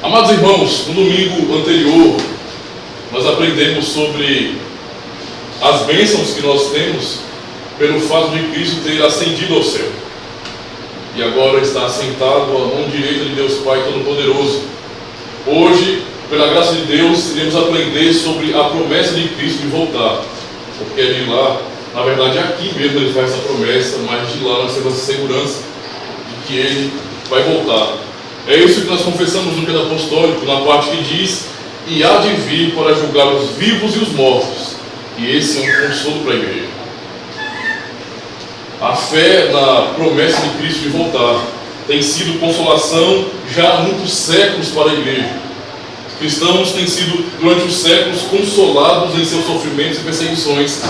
Amados irmãos, no domingo anterior, nós aprendemos sobre as bênçãos que nós temos pelo fato de Cristo ter ascendido ao céu. E agora está assentado à mão direita de Deus Pai Todo-Poderoso. Hoje, pela graça de Deus, iremos aprender sobre a promessa de Cristo de voltar. Porque é de lá, na verdade aqui mesmo ele faz essa promessa, mas de lá nós temos a segurança de que ele vai voltar. É isso que nós confessamos no credo apostólico, na parte que diz: e há de vir para julgar os vivos e os mortos. E esse é um consolo para a igreja. A fé na promessa de Cristo de voltar tem sido consolação já há muitos séculos para a igreja. Os cristãos têm sido, durante os séculos, consolados em seus sofrimentos e perseguições,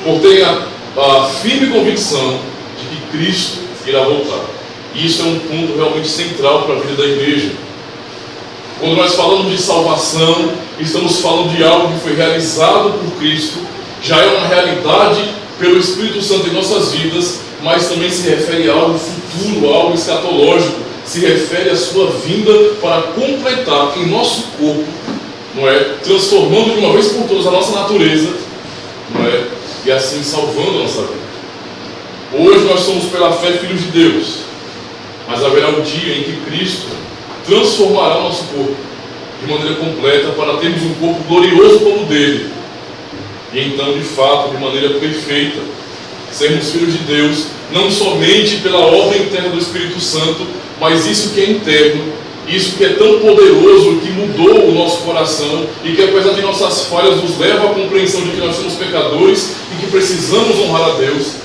por terem a firme convicção de que Cristo irá voltar. E isso é um ponto realmente central para a vida da igreja. Quando nós falamos de salvação, estamos falando de algo que foi realizado por Cristo, já é uma realidade pelo Espírito Santo em nossas vidas, mas também se refere a algo futuro, a algo escatológico, se refere à sua vinda para completar em nosso corpo, não é? Transformando de uma vez por todas a nossa natureza, não é? E assim salvando a nossa vida. Hoje nós somos pela fé filhos de Deus, mas haverá um dia em que Cristo transformará o nosso corpo de maneira completa para termos um corpo glorioso como o dele. E então, de fato, de maneira perfeita, sermos filhos de Deus, não somente pela obra interna do Espírito Santo, mas isso que é interno, isso que é tão poderoso, que mudou o nosso coração e que, apesar de nossas falhas, nos leva à compreensão de que nós somos pecadores e que precisamos honrar a Deus.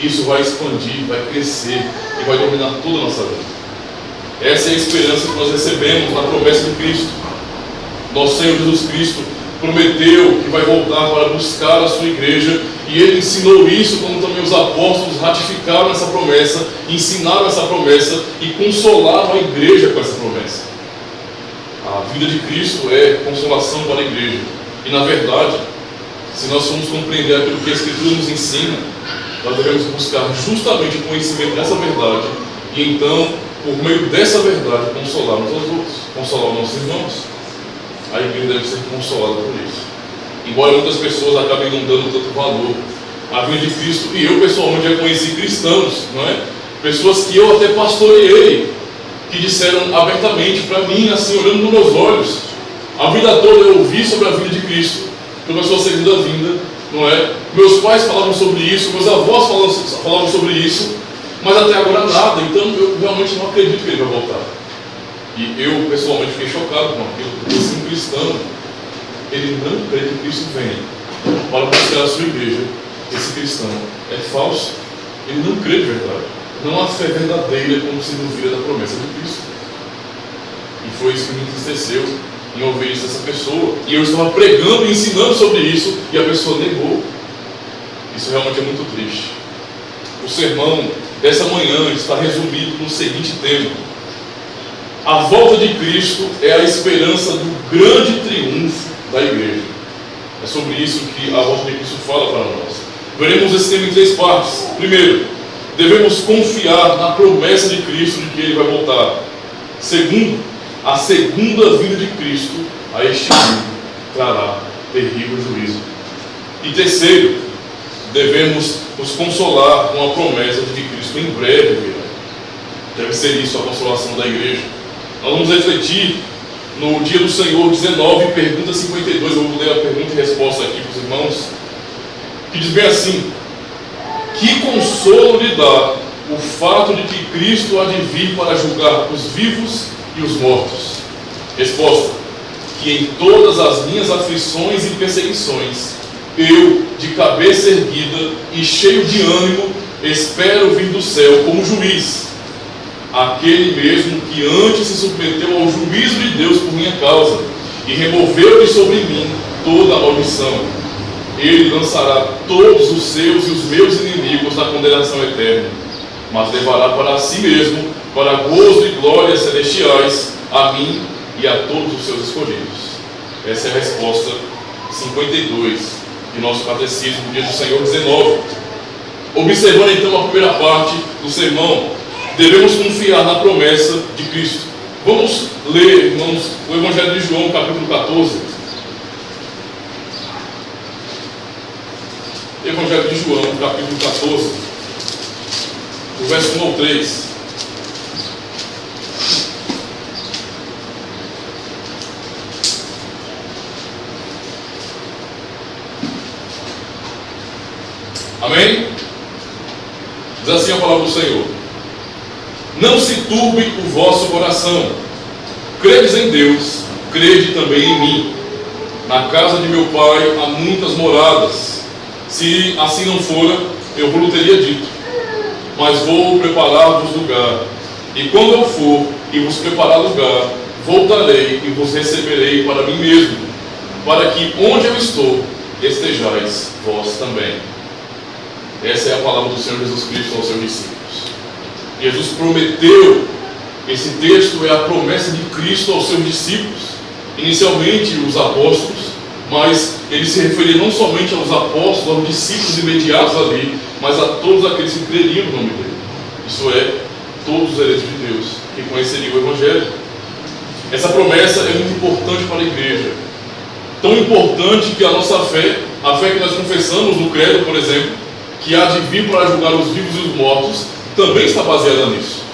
Isso vai expandir, vai crescer e vai dominar toda a nossa vida. Essa é a esperança que nós recebemos na promessa de Cristo. Nosso Senhor Jesus Cristo prometeu que vai voltar para buscar a sua igreja, e Ele ensinou isso, como também os apóstolos ratificaram essa promessa, ensinaram essa promessa e consolaram a igreja com essa promessa. A vida de Cristo é consolação para a igreja. E na verdade, se nós formos compreender aquilo que a Escritura nos ensina, nós devemos buscar justamente o conhecimento dessa verdade e então, por meio dessa verdade, consolar uns aos outros, consolar os nossos irmãos. A igreja deve ser consolada por isso. Embora muitas pessoas acabem não dando tanto valor à vida de Cristo, e eu pessoalmente já conheci cristãos, não é? Pessoas que eu até pastoreei, que disseram abertamente para mim, assim, olhando nos meus olhos, a vida toda eu ouvi sobre a vida de Cristo, sobre a sua segunda vinda, não é? Meus pais falavam sobre isso, meus avós falavam sobre isso, mas até agora nada. Então eu realmente não acredito que ele vai voltar. E eu pessoalmente fiquei chocado com aquilo, porque esse cristão, ele não crê que Cristo vem para buscar a sua igreja. Esse cristão é falso, ele não crê de verdade. Não há fé verdadeira como se duvida da promessa de Cristo. E foi isso que me entristeceu em ouvir isso dessa pessoa. E eu estava pregando e ensinando sobre isso, e a pessoa negou. Isso realmente é muito triste. O sermão dessa manhã está resumido no seguinte tema: a volta de Cristo é a esperança do grande triunfo da igreja. É sobre isso que a volta de Cristo fala para nós. Veremos esse tema em 3 partes. Primeiro, devemos confiar na promessa de Cristo de que Ele vai voltar. Segundo, a segunda vinda de Cristo a este mundo trará terrível juízo. E terceiro, devemos nos consolar com a promessa de que Cristo em breve virá. Deve ser isso a consolação da igreja. Nós vamos refletir no dia do Senhor 19, pergunta 52. Eu vou ler a pergunta e resposta aqui para os irmãos, que diz bem assim: que consolo lhe dá o fato de que Cristo há de vir para julgar os vivos e os mortos? Resposta: que em todas as minhas aflições e perseguições, eu, de cabeça erguida e cheio de ânimo, espero vir do céu como juiz, aquele mesmo que antes se submeteu ao juízo de Deus por minha causa e removeu de sobre mim toda a maldição. Ele lançará todos os seus e os meus inimigos na condenação eterna, mas levará para si mesmo, para gozo e glórias celestiais, a mim e a todos os seus escolhidos. Essa é a resposta 52 de nosso catecismo, no dia do Senhor 19. Observando então a primeira parte do sermão, devemos confiar na promessa de Cristo. Vamos ler, irmãos, o Evangelho de João, capítulo 14. Evangelho de João, capítulo 14, o verso 1 ao 3. Amém? Diz assim a palavra do Senhor: não se turbe o vosso coração. Credes em Deus, crede também em mim. Na casa de meu pai há muitas moradas. Se assim não fora, eu vos teria dito. Mas vou preparar-vos lugar. E quando eu for e vos preparar lugar, voltarei e vos receberei para mim mesmo, para que onde eu estou, estejais vós também. Essa é a palavra do Senhor Jesus Cristo aos seus discípulos. Jesus prometeu, esse texto é a promessa de Cristo aos seus discípulos, inicialmente os apóstolos, mas ele se referia não somente aos apóstolos, aos discípulos imediatos ali, mas a todos aqueles que creriam no nome dele. Isso é, todos os eleitos de Deus que conheceriam o Evangelho. Essa promessa é muito importante para a igreja, tão importante que a nossa fé, a fé que nós confessamos no credo, por exemplo, que há de vir para julgar os vivos e os mortos, também está baseada nisso.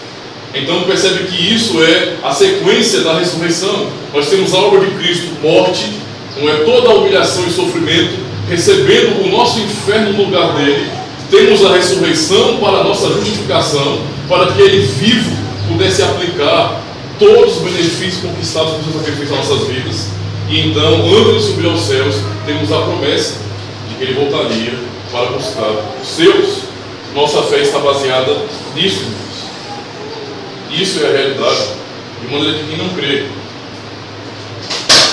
Então percebe que isso é a sequência da ressurreição. Nós temos a obra de Cristo, morte, não é, toda a humilhação e sofrimento, recebendo o nosso inferno no lugar dele. Temos a ressurreição para a nossa justificação, para que ele vivo pudesse aplicar todos os benefícios conquistados por seu sacrifício nas nossas vidas. E então, antes de subir aos céus, temos a promessa de que ele voltaria para buscar os seus. Nossa fé está baseada nisso, irmãos. Isso é a realidade, de maneira que quem não crê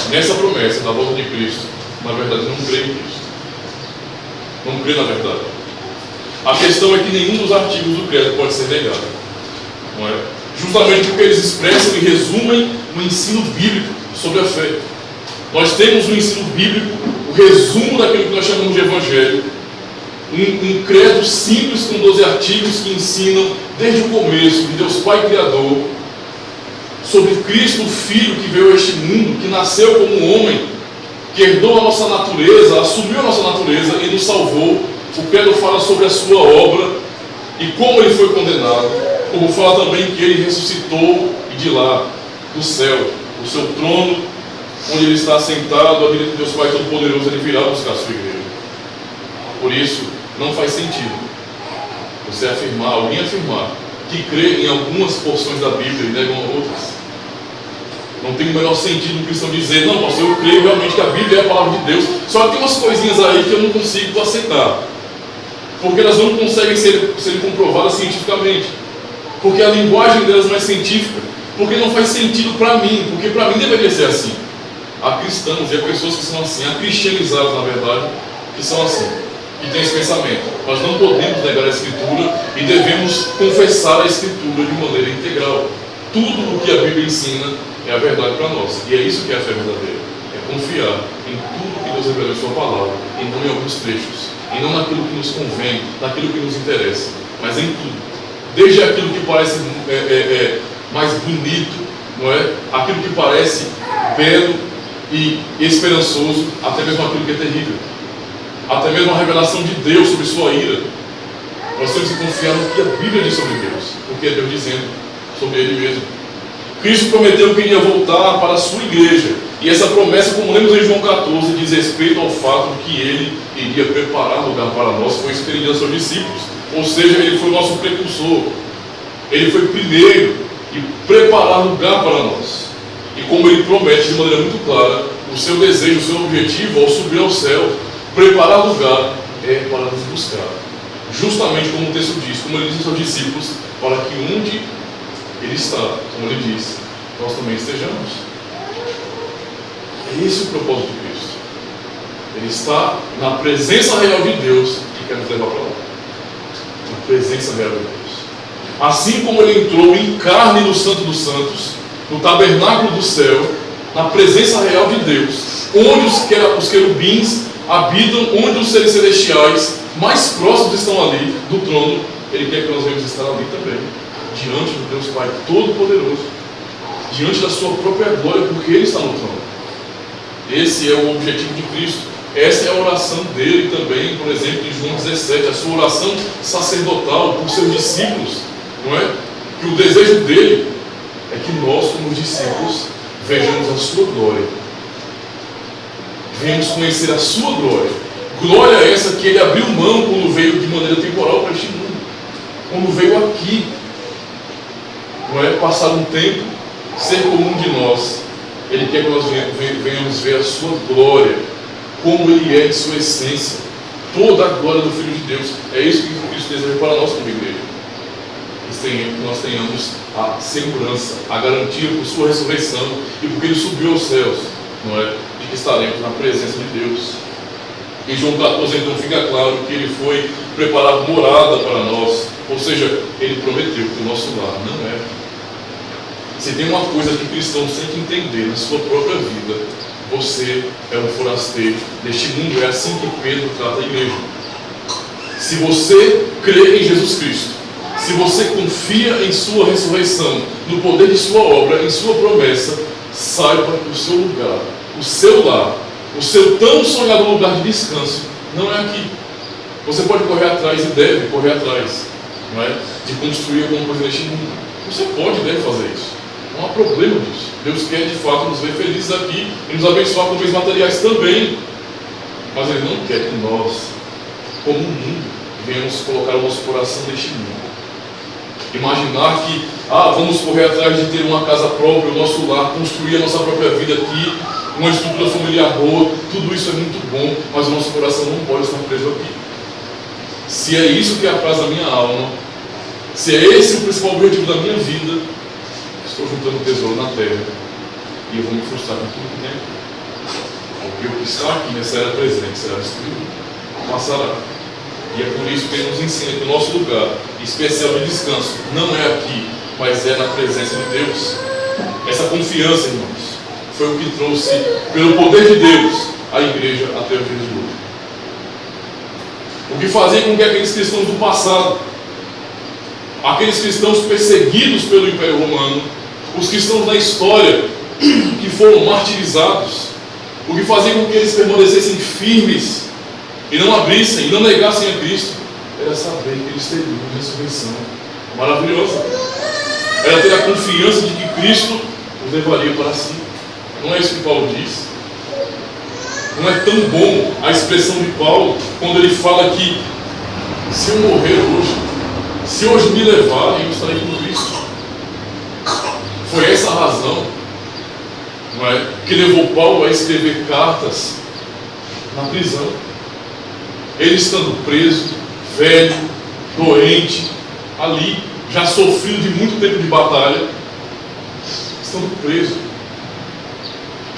nessa promessa da volta de Cristo, na verdade não crê em Cristo. Não crê na verdade. A questão é que nenhum dos artigos do credo pode ser negado, não é? Justamente porque eles expressam e resumem o ensino bíblico sobre a fé. Nós temos um ensino bíblico, o resumo daquilo que nós chamamos de Evangelho, um credo simples com 12 artigos que ensinam desde o começo de Deus Pai Criador, sobre Cristo, o Filho que veio a este mundo, que nasceu como homem, que herdou a nossa natureza, assumiu a nossa natureza e nos salvou. O credo fala sobre a sua obra e como ele foi condenado, como fala também que ele ressuscitou e de lá, do céu, o seu trono, onde ele está sentado, à direita de Deus Pai Todo-Poderoso, ele virá buscar a sua igreja. Por isso, não faz sentido você afirmar, alguém afirmar, que crê em algumas porções da Bíblia e negam outras. Não tem o menor sentido um cristão dizer, não, pastor, eu creio realmente que a Bíblia é a palavra de Deus, só que tem umas coisinhas aí que eu não consigo aceitar, porque elas não conseguem ser comprovadas cientificamente, porque a linguagem delas não é científica, porque não faz sentido para mim, porque para mim deveria ser assim. Há cristãos e há pessoas que são assim, há cristianizados, na verdade, que são assim, que têm esse pensamento. Nós não podemos negar a Escritura e devemos confessar a Escritura de maneira integral. Tudo o que a Bíblia ensina é a verdade para nós, e é isso que é a fé verdadeira. É confiar em tudo que Deus revelou em sua palavra, e não em alguns trechos, e não naquilo que nos convém, naquilo que nos interessa, mas em tudo. Desde aquilo que parece mais bonito, não é? Aquilo que parece belo e esperançoso, até mesmo aquilo que é terrível, até mesmo a revelação de Deus sobre sua ira. Nós temos que confiar no que a Bíblia diz sobre Deus, porque é Deus dizendo sobre Ele mesmo. Cristo prometeu que iria voltar para a sua igreja, e essa promessa, como lemos em João 14, diz respeito ao fato de que Ele iria preparar lugar para nós. Foi isso que Ele disse aos seus discípulos, ou seja, Ele foi o nosso precursor, Ele foi primeiro e preparar lugar para nós. E como Ele promete de maneira muito clara, o seu desejo, o seu objetivo ao subir ao céu, preparar lugar, é para nos buscar. Justamente como o texto diz, como Ele diz aos seus discípulos, para que onde Ele está, como Ele diz, nós também estejamos. É esse o propósito de Cristo. Ele está na presença real de Deus e quer nos levar para lá. Na presença real de Deus. Assim como Ele entrou em carne no Santo dos Santos, no tabernáculo do céu, na presença real de Deus, onde os querubins habitam, onde os seres celestiais mais próximos estão ali do trono, Ele quer que nós venhamos estar ali também, diante do Deus Pai Todo-Poderoso. diante da sua própria glória, porque Ele está no trono. Esse é o objetivo de Cristo. Essa é a oração dele também, por exemplo, em João 17, a sua oração sacerdotal por seus discípulos, não é? Que o desejo dele é que nós, como discípulos, vejamos a sua glória. Venhamos conhecer a sua glória. Glória essa que ele abriu mão quando veio de maneira temporal para este mundo. Quando veio aqui, não é? Passar um tempo, ser comum de nós. Ele quer que nós venhamos ver a sua glória, como Ele é de sua essência, toda a glória do Filho de Deus. É isso que Cristo deseja para nós como igreja. Que nós tenhamos a segurança, a garantia por sua ressurreição e porque Ele subiu aos céus, não é? De que estaremos na presença de Deus. Em João 14, então, fica claro que Ele foi preparar morada para nós, ou seja, Ele prometeu que o nosso lar não é. Se tem uma coisa que cristãos têm que entender na sua própria vida, você é um forasteiro neste mundo. É assim que Pedro trata a igreja. Se você crê em Jesus Cristo, se você confia em sua ressurreição, no poder de sua obra, em sua promessa, saiba que o seu lugar, o seu lar, o seu tão sonhado lugar de descanso não é aqui. Você pode correr atrás e deve correr atrás, não é? De construir alguma coisa neste mundo. Você pode e deve fazer isso. Não há problema disso. Deus quer de fato nos ver felizes aqui e nos abençoar com bens materiais também. Mas Ele não quer que nós, como mundo, venhamos colocar o nosso coração neste mundo. Imaginar que vamos correr atrás de ter uma casa própria, o nosso lar, construir a nossa própria vida aqui, uma estrutura familiar boa, tudo isso é muito bom, mas o nosso coração não pode estar preso aqui. Se é isso que apraz a minha alma, se é esse o principal objetivo da minha vida, estou juntando tesouro na terra e eu vou me frustrar com tudo que tem aqui. Porque o que está aqui nessa era presente será destruído, passará. E é por isso que Ele nos ensina que o nosso lugar especial de descanso não é aqui, mas é na presença de Deus. Essa confiança, irmãos, foi o que trouxe, pelo poder de Deus, a igreja até o dia de hoje. O que fazia com que aqueles cristãos do passado, aqueles cristãos perseguidos pelo Império Romano, os cristãos da história que foram martirizados, o que fazia com que eles permanecessem firmes e não abrissem, e não negassem a Cristo, era saber que eles teriam uma ressurreição maravilhosa. Era ter a confiança de que Cristo os levaria para si. Não é isso que Paulo diz? Não é tão bom a expressão de Paulo quando ele fala que se eu morrer hoje, se hoje me levarem, eu estarei com Cristo. Foi essa a razão, não é, que levou Paulo a escrever cartas na prisão. Ele estando preso, velho, doente, ali, já sofrido de muito tempo de batalha, estando preso,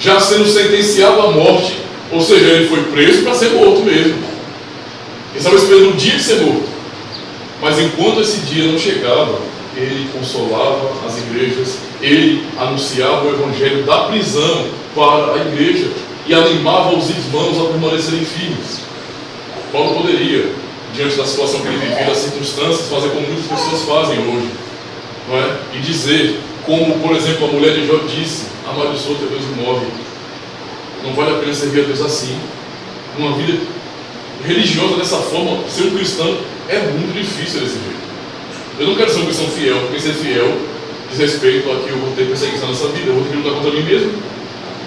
já sendo sentenciado à morte, ou seja, ele foi preso para ser morto mesmo. Ele estava esperando o dia de ser morto. Mas enquanto esse dia não chegava, ele consolava as igrejas, ele anunciava o evangelho da prisão para a igreja e animava os irmãos a permanecerem firmes. Paulo poderia, diante da situação que ele vivia, das circunstâncias, fazer como muitas pessoas fazem hoje, não é? E dizer, como por exemplo a mulher de Jó disse: amaldiçoa teu Deus e morre. Não vale a pena servir a Deus assim. Uma vida religiosa dessa forma, ser um cristão é muito difícil desse jeito. Eu não quero ser um cristão fiel, porque ser fiel diz respeito a que eu vou ter perseguição nessa vida, eu vou ter que lutar contra mim mesmo,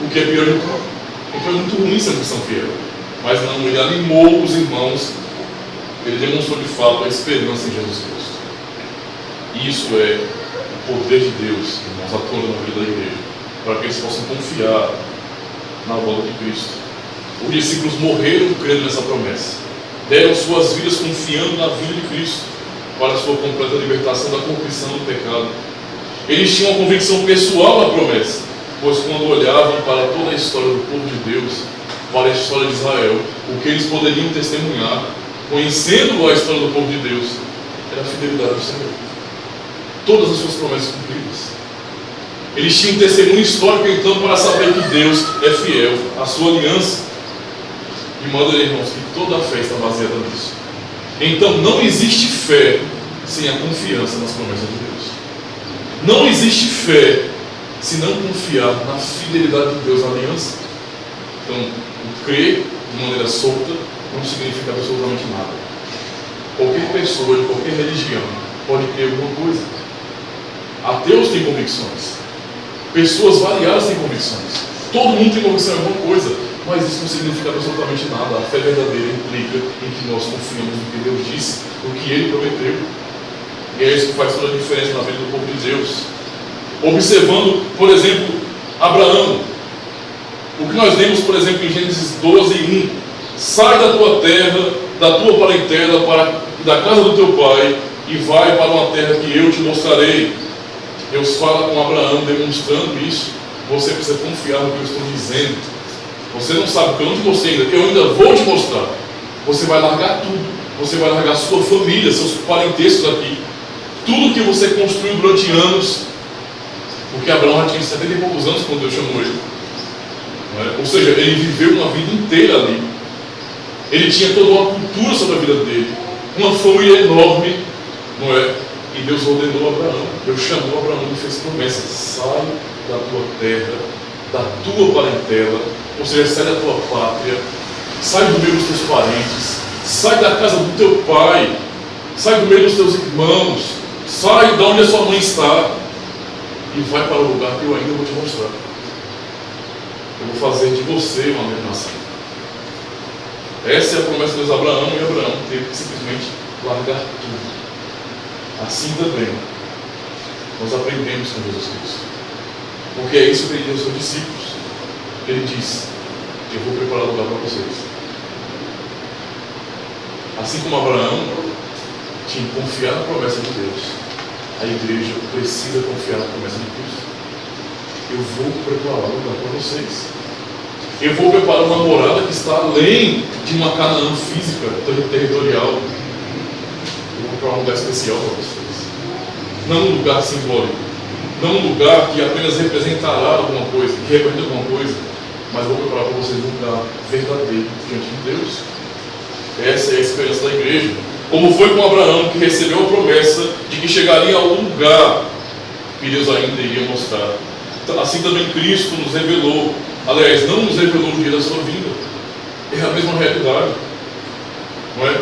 o que é pior de tudo. Então é muito ruim ser um cristão fiel. Mas não, ele animou os irmãos, ele demonstrou de fato a esperança em Jesus Cristo. Isso é o poder de Deus, irmãos, atuando na vida da igreja, para que eles possam confiar na volta de Cristo. Os discípulos morreram crendo nessa promessa, deram suas vidas confiando na vida de Cristo, para a sua completa libertação da corrupção do pecado. Eles tinham uma convicção pessoal na promessa, pois quando olhavam para toda a história do povo de Deus, para a história de Israel, o que eles poderiam testemunhar, conhecendo a história do povo de Deus, era a fidelidade do Senhor. Todas as suas promessas cumpridas. Eles tinham um testemunho histórico então para saber que Deus é fiel à sua aliança. De modo, irmãos, que toda a fé está baseada nisso. Então não existe fé sem a confiança nas promessas de Deus. Não existe fé se não confiar na fidelidade de Deus à aliança. Então, o crer de maneira solta não significa absolutamente nada. Qualquer pessoa de qualquer religião pode crer alguma coisa. Ateus têm convicções. Pessoas variadas têm convicções. Todo mundo tem convicção em alguma coisa, mas isso não significa absolutamente nada. A fé verdadeira implica em que nós confiamos no que Deus disse, no que Ele prometeu. E é isso que faz toda a diferença na vida do povo de Deus. Observando, por exemplo, Abraão. O que nós lemos, por exemplo, em Gênesis 12:1. Sai da tua terra, da tua parentela, da casa do teu pai, e vai para uma terra que eu te mostrarei. Deus fala com Abraão, demonstrando isso. Você precisa confiar no que eu estou dizendo. Você não sabe para onde você ainda, eu ainda vou te mostrar. Você vai largar tudo. Você vai largar sua família, seus parentescos aqui. Tudo que você construiu durante anos. Porque Abraão já tinha 70 e poucos anos quando Deus chamou ele. Não é? Ou seja, ele viveu uma vida inteira ali. Ele tinha toda uma cultura sobre a vida dele. Uma família enorme. Não é? E Deus ordenou a Abraão. Deus chamou Abraão e fez promessa. Sai da tua terra, da tua parentela. Ou seja, sai da tua pátria. Sai do meio dos teus parentes. Sai da casa do teu pai. Sai do meio dos teus irmãos. Sai de onde a sua mãe está. E vai para o lugar que eu ainda vou te mostrar. Eu vou fazer de você uma grande nação. Essa é a promessa de Deus a Abraão, e Abraão teve que simplesmente largar tudo. Assim também nós aprendemos com Jesus Cristo. Porque é isso que ele deu aos seus discípulos. Ele disse: eu vou preparar lugar para vocês. Assim como Abraão tinha que confiar na promessa de Deus, a igreja precisa confiar na promessa de Cristo. Eu vou preparar um lugar para vocês. Eu vou preparar uma morada que está além de uma Canaã física, territorial. Eu vou preparar um lugar especial para vocês. Não um lugar simbólico. Não um lugar que apenas representará alguma coisa, que representa alguma coisa, mas vou preparar para vocês um lugar verdadeiro diante de Deus. Essa é a esperança da igreja. Como foi com Abraão, que recebeu a promessa de que chegaria ao lugar que Deus ainda iria mostrar. Assim também Cristo nos revelou. Aliás, não nos revelou no dia da sua vinda. É a mesma realidade. Não é?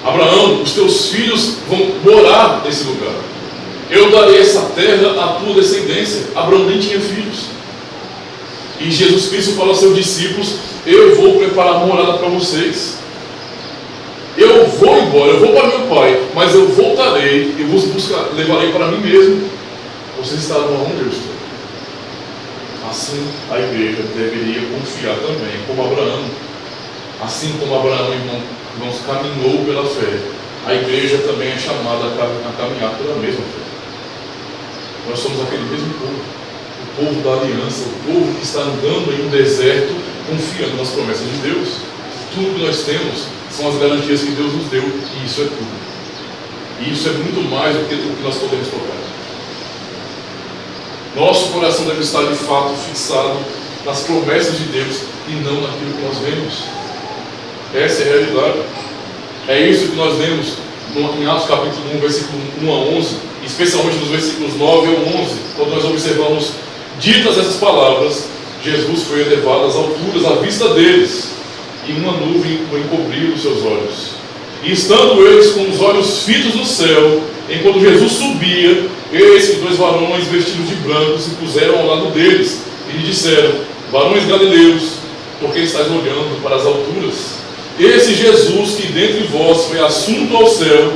Abraão, os teus filhos vão morar nesse lugar. Eu darei essa terra à tua descendência. Abraão nem tinha filhos. E Jesus Cristo fala aos seus discípulos: eu vou preparar morada para vocês. Eu vou embora, eu vou para meu pai, mas eu voltarei e vos levarei para mim mesmo. Vocês estarão onde eu estou. Assim a igreja deveria confiar também, como Abraão. Assim como Abraão, irmãos, caminhou pela fé, a igreja também é chamada a caminhar pela mesma fé. Nós somos aquele mesmo povo, o povo da aliança, o povo que está andando em um deserto, confiando nas promessas de Deus. Tudo que nós temos são as garantias que Deus nos deu, e isso é tudo. E isso é muito mais do que nós podemos tocar. Nosso coração deve estar de fato fixado nas promessas de Deus e não naquilo que nós vemos. Essa é a realidade. É isso que nós lemos em Atos capítulo 1, versículo 1 a 11, especialmente nos versículos 9 a 11, quando nós observamos: ditas essas palavras, Jesus foi elevado às alturas à vista deles, e uma nuvem o encobriu dos seus olhos. E estando eles com os olhos fitos no céu, enquanto Jesus subia, eis que dois varões vestidos de branco se puseram ao lado deles, e lhe disseram: varões galileus, por que estáis olhando para as alturas? Esse Jesus que dentre vós foi assunto ao céu,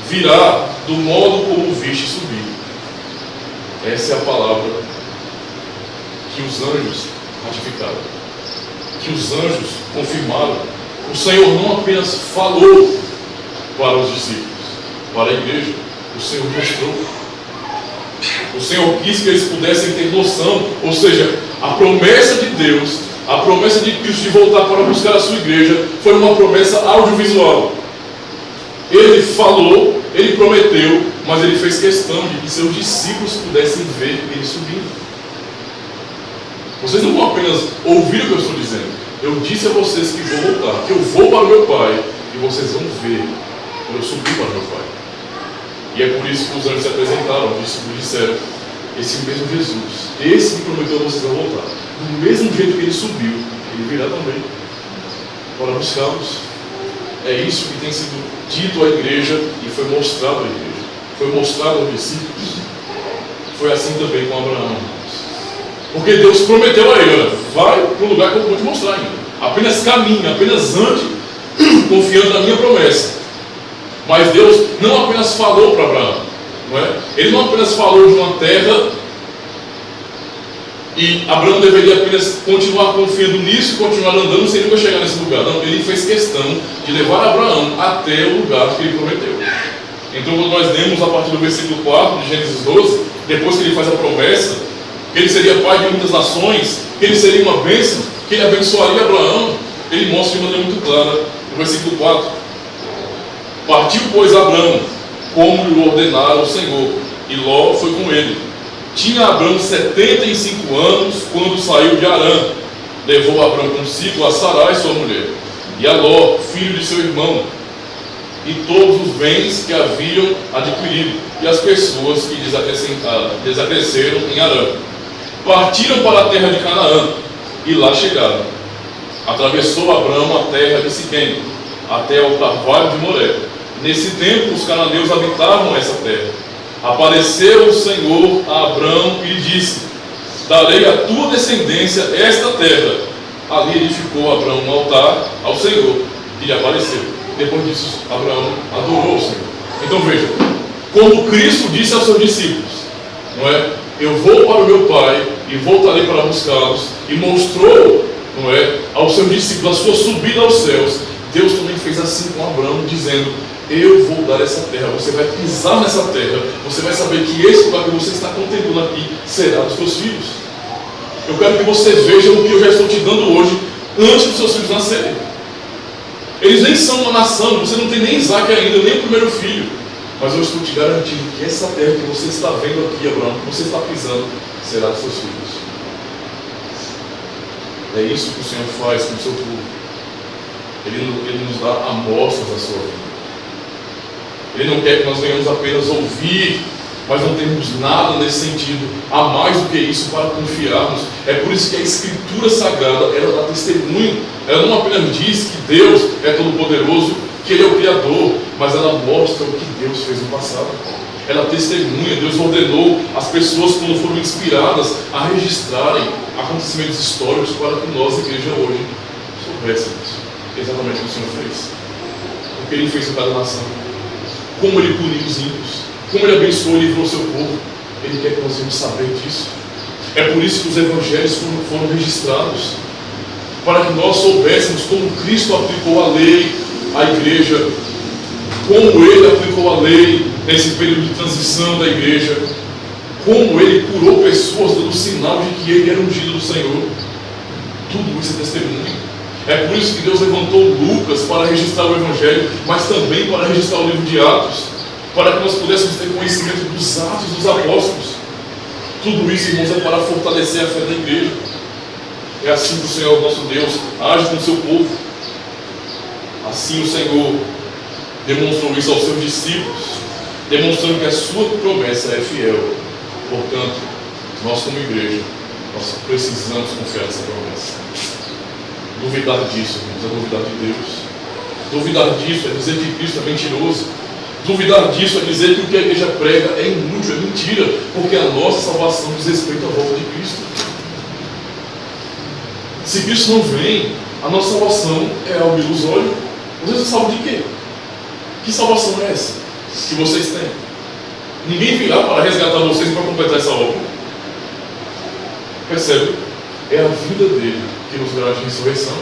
virá do modo como o viste subir. Essa é a palavra que os anjos ratificaram, que os anjos confirmaram. O Senhor não apenas falou para os discípulos, para a igreja, o Senhor mostrou. O Senhor quis que eles pudessem ter noção, ou seja, a promessa de Deus, a promessa de Cristo de voltar para buscar a sua igreja, foi uma promessa audiovisual. Ele falou, ele prometeu, mas ele fez questão de que seus discípulos pudessem ver ele subindo. Vocês não vão apenas ouvir o que eu estou dizendo. Eu disse a vocês que vou voltar, que eu vou para o meu Pai, e vocês vão ver quando eu subir para o meu Pai. E é por isso que os anjos se apresentaram, os discípulos disseram: esse mesmo Jesus, esse que prometeu a vocês a voltar, do mesmo jeito que ele subiu, ele virá também para buscá-los. É isso que tem sido dito à igreja e foi mostrado à igreja, foi mostrado aos discípulos. Foi assim também com Abraão, irmãos. Porque Deus prometeu a ele: olha, vai para o lugar que eu vou te mostrar ainda. Apenas caminhe, apenas ande, confiando na minha promessa. Mas Deus não apenas falou para Abraão, não é? Ele não apenas falou de uma terra e Abraão deveria apenas continuar confiando nisso e continuar andando sem nunca chegar nesse lugar. Não, ele fez questão de levar Abraão até o lugar que ele prometeu. Então, quando nós lemos a partir do versículo 4 de Gênesis 12, depois que ele faz a promessa, que ele seria pai de muitas nações, que ele seria uma bênção, que ele abençoaria Abraão, ele mostra de maneira muito clara no versículo 4. Partiu, pois, Abraão, como lhe ordenara o Senhor, e Ló foi com ele. Tinha Abraão 75 anos quando saiu de Harã. Levou Abraão consigo a Sarai, sua mulher, e a Ló, filho de seu irmão, e todos os bens que haviam adquirido, e as pessoas que desacresceram em Harã. Partiram para a terra de Canaã, e lá chegaram. Atravessou Abraão a terra de Siquém, até ao carvalho de Moré. Nesse tempo os cananeus habitavam essa terra. Apareceu o Senhor a Abraão e lhe disse: darei à tua descendência esta terra. Ali edificou Abraão um altar ao Senhor, que lhe apareceu. Depois disso, Abraão adorou o Senhor. Então veja, como Cristo disse aos seus discípulos, não é? Eu vou para o meu Pai e voltarei para buscá-los, e mostrou, não é, aos seus discípulos a sua subida aos céus. Deus também fez assim com Abraão, dizendo: eu vou dar essa terra, você vai pisar nessa terra, você vai saber que esse lugar que você está contemplando aqui será dos seus filhos. Eu quero que você veja o que eu já estou te dando hoje, antes dos seus filhos nascerem. Eles nem são uma nação, você não tem nem Isaac ainda, nem o primeiro filho. Mas eu estou te garantindo que essa terra que você está vendo aqui, Abraão, que você está pisando, será dos seus filhos. É isso que o Senhor faz com o seu povo. Ele nos dá amostras da sua vida. Ele não quer que nós venhamos apenas ouvir, mas não temos nada nesse sentido, a mais do que isso, para confiarmos. É por isso que a Escritura Sagrada, ela dá testemunho. Ela não apenas diz que Deus é todo-poderoso, que Ele é o Criador, mas ela mostra o que Deus fez no passado. Ela testemunha. Deus ordenou as pessoas, quando foram inspiradas, a registrarem acontecimentos históricos para que nós, igreja, hoje, soubéssemos exatamente o que o Senhor fez, o que Ele fez com cada nação, como Ele puniu os ímpios, como Ele abençoou e livrou o seu povo. Ele quer que nós venhamos saber disso. É por isso que os evangelhos foram registrados, para que nós soubéssemos como Cristo aplicou a lei à igreja, como Ele aplicou a lei nesse período de transição da igreja, como Ele curou pessoas dando sinal de que Ele era ungido do Senhor. Tudo isso é testemunho. É por isso que Deus levantou Lucas para registrar o Evangelho, mas também para registrar o livro de Atos, para que nós pudéssemos ter conhecimento dos Atos dos Apóstolos. Tudo isso, irmãos, é para fortalecer a fé da igreja. É assim que o Senhor, nosso Deus, age com o seu povo. Assim o Senhor demonstrou isso aos seus discípulos, demonstrando que a sua promessa é fiel. Portanto, nós como igreja, nós precisamos confiar nessa promessa. Duvidar disso, irmãos, é duvidar de Deus. Duvidar disso é dizer que Cristo é mentiroso. Duvidar disso é dizer que o que a igreja prega é inútil, é mentira, porque a nossa salvação diz respeito à volta de Cristo. Se Cristo não vem, a nossa salvação é algo ilusório. Vocês sabem de quê? Que salvação é essa que vocês têm? Ninguém virá para resgatar vocês para completar essa obra. Percebe? É a vida dele que nos garante a ressurreição.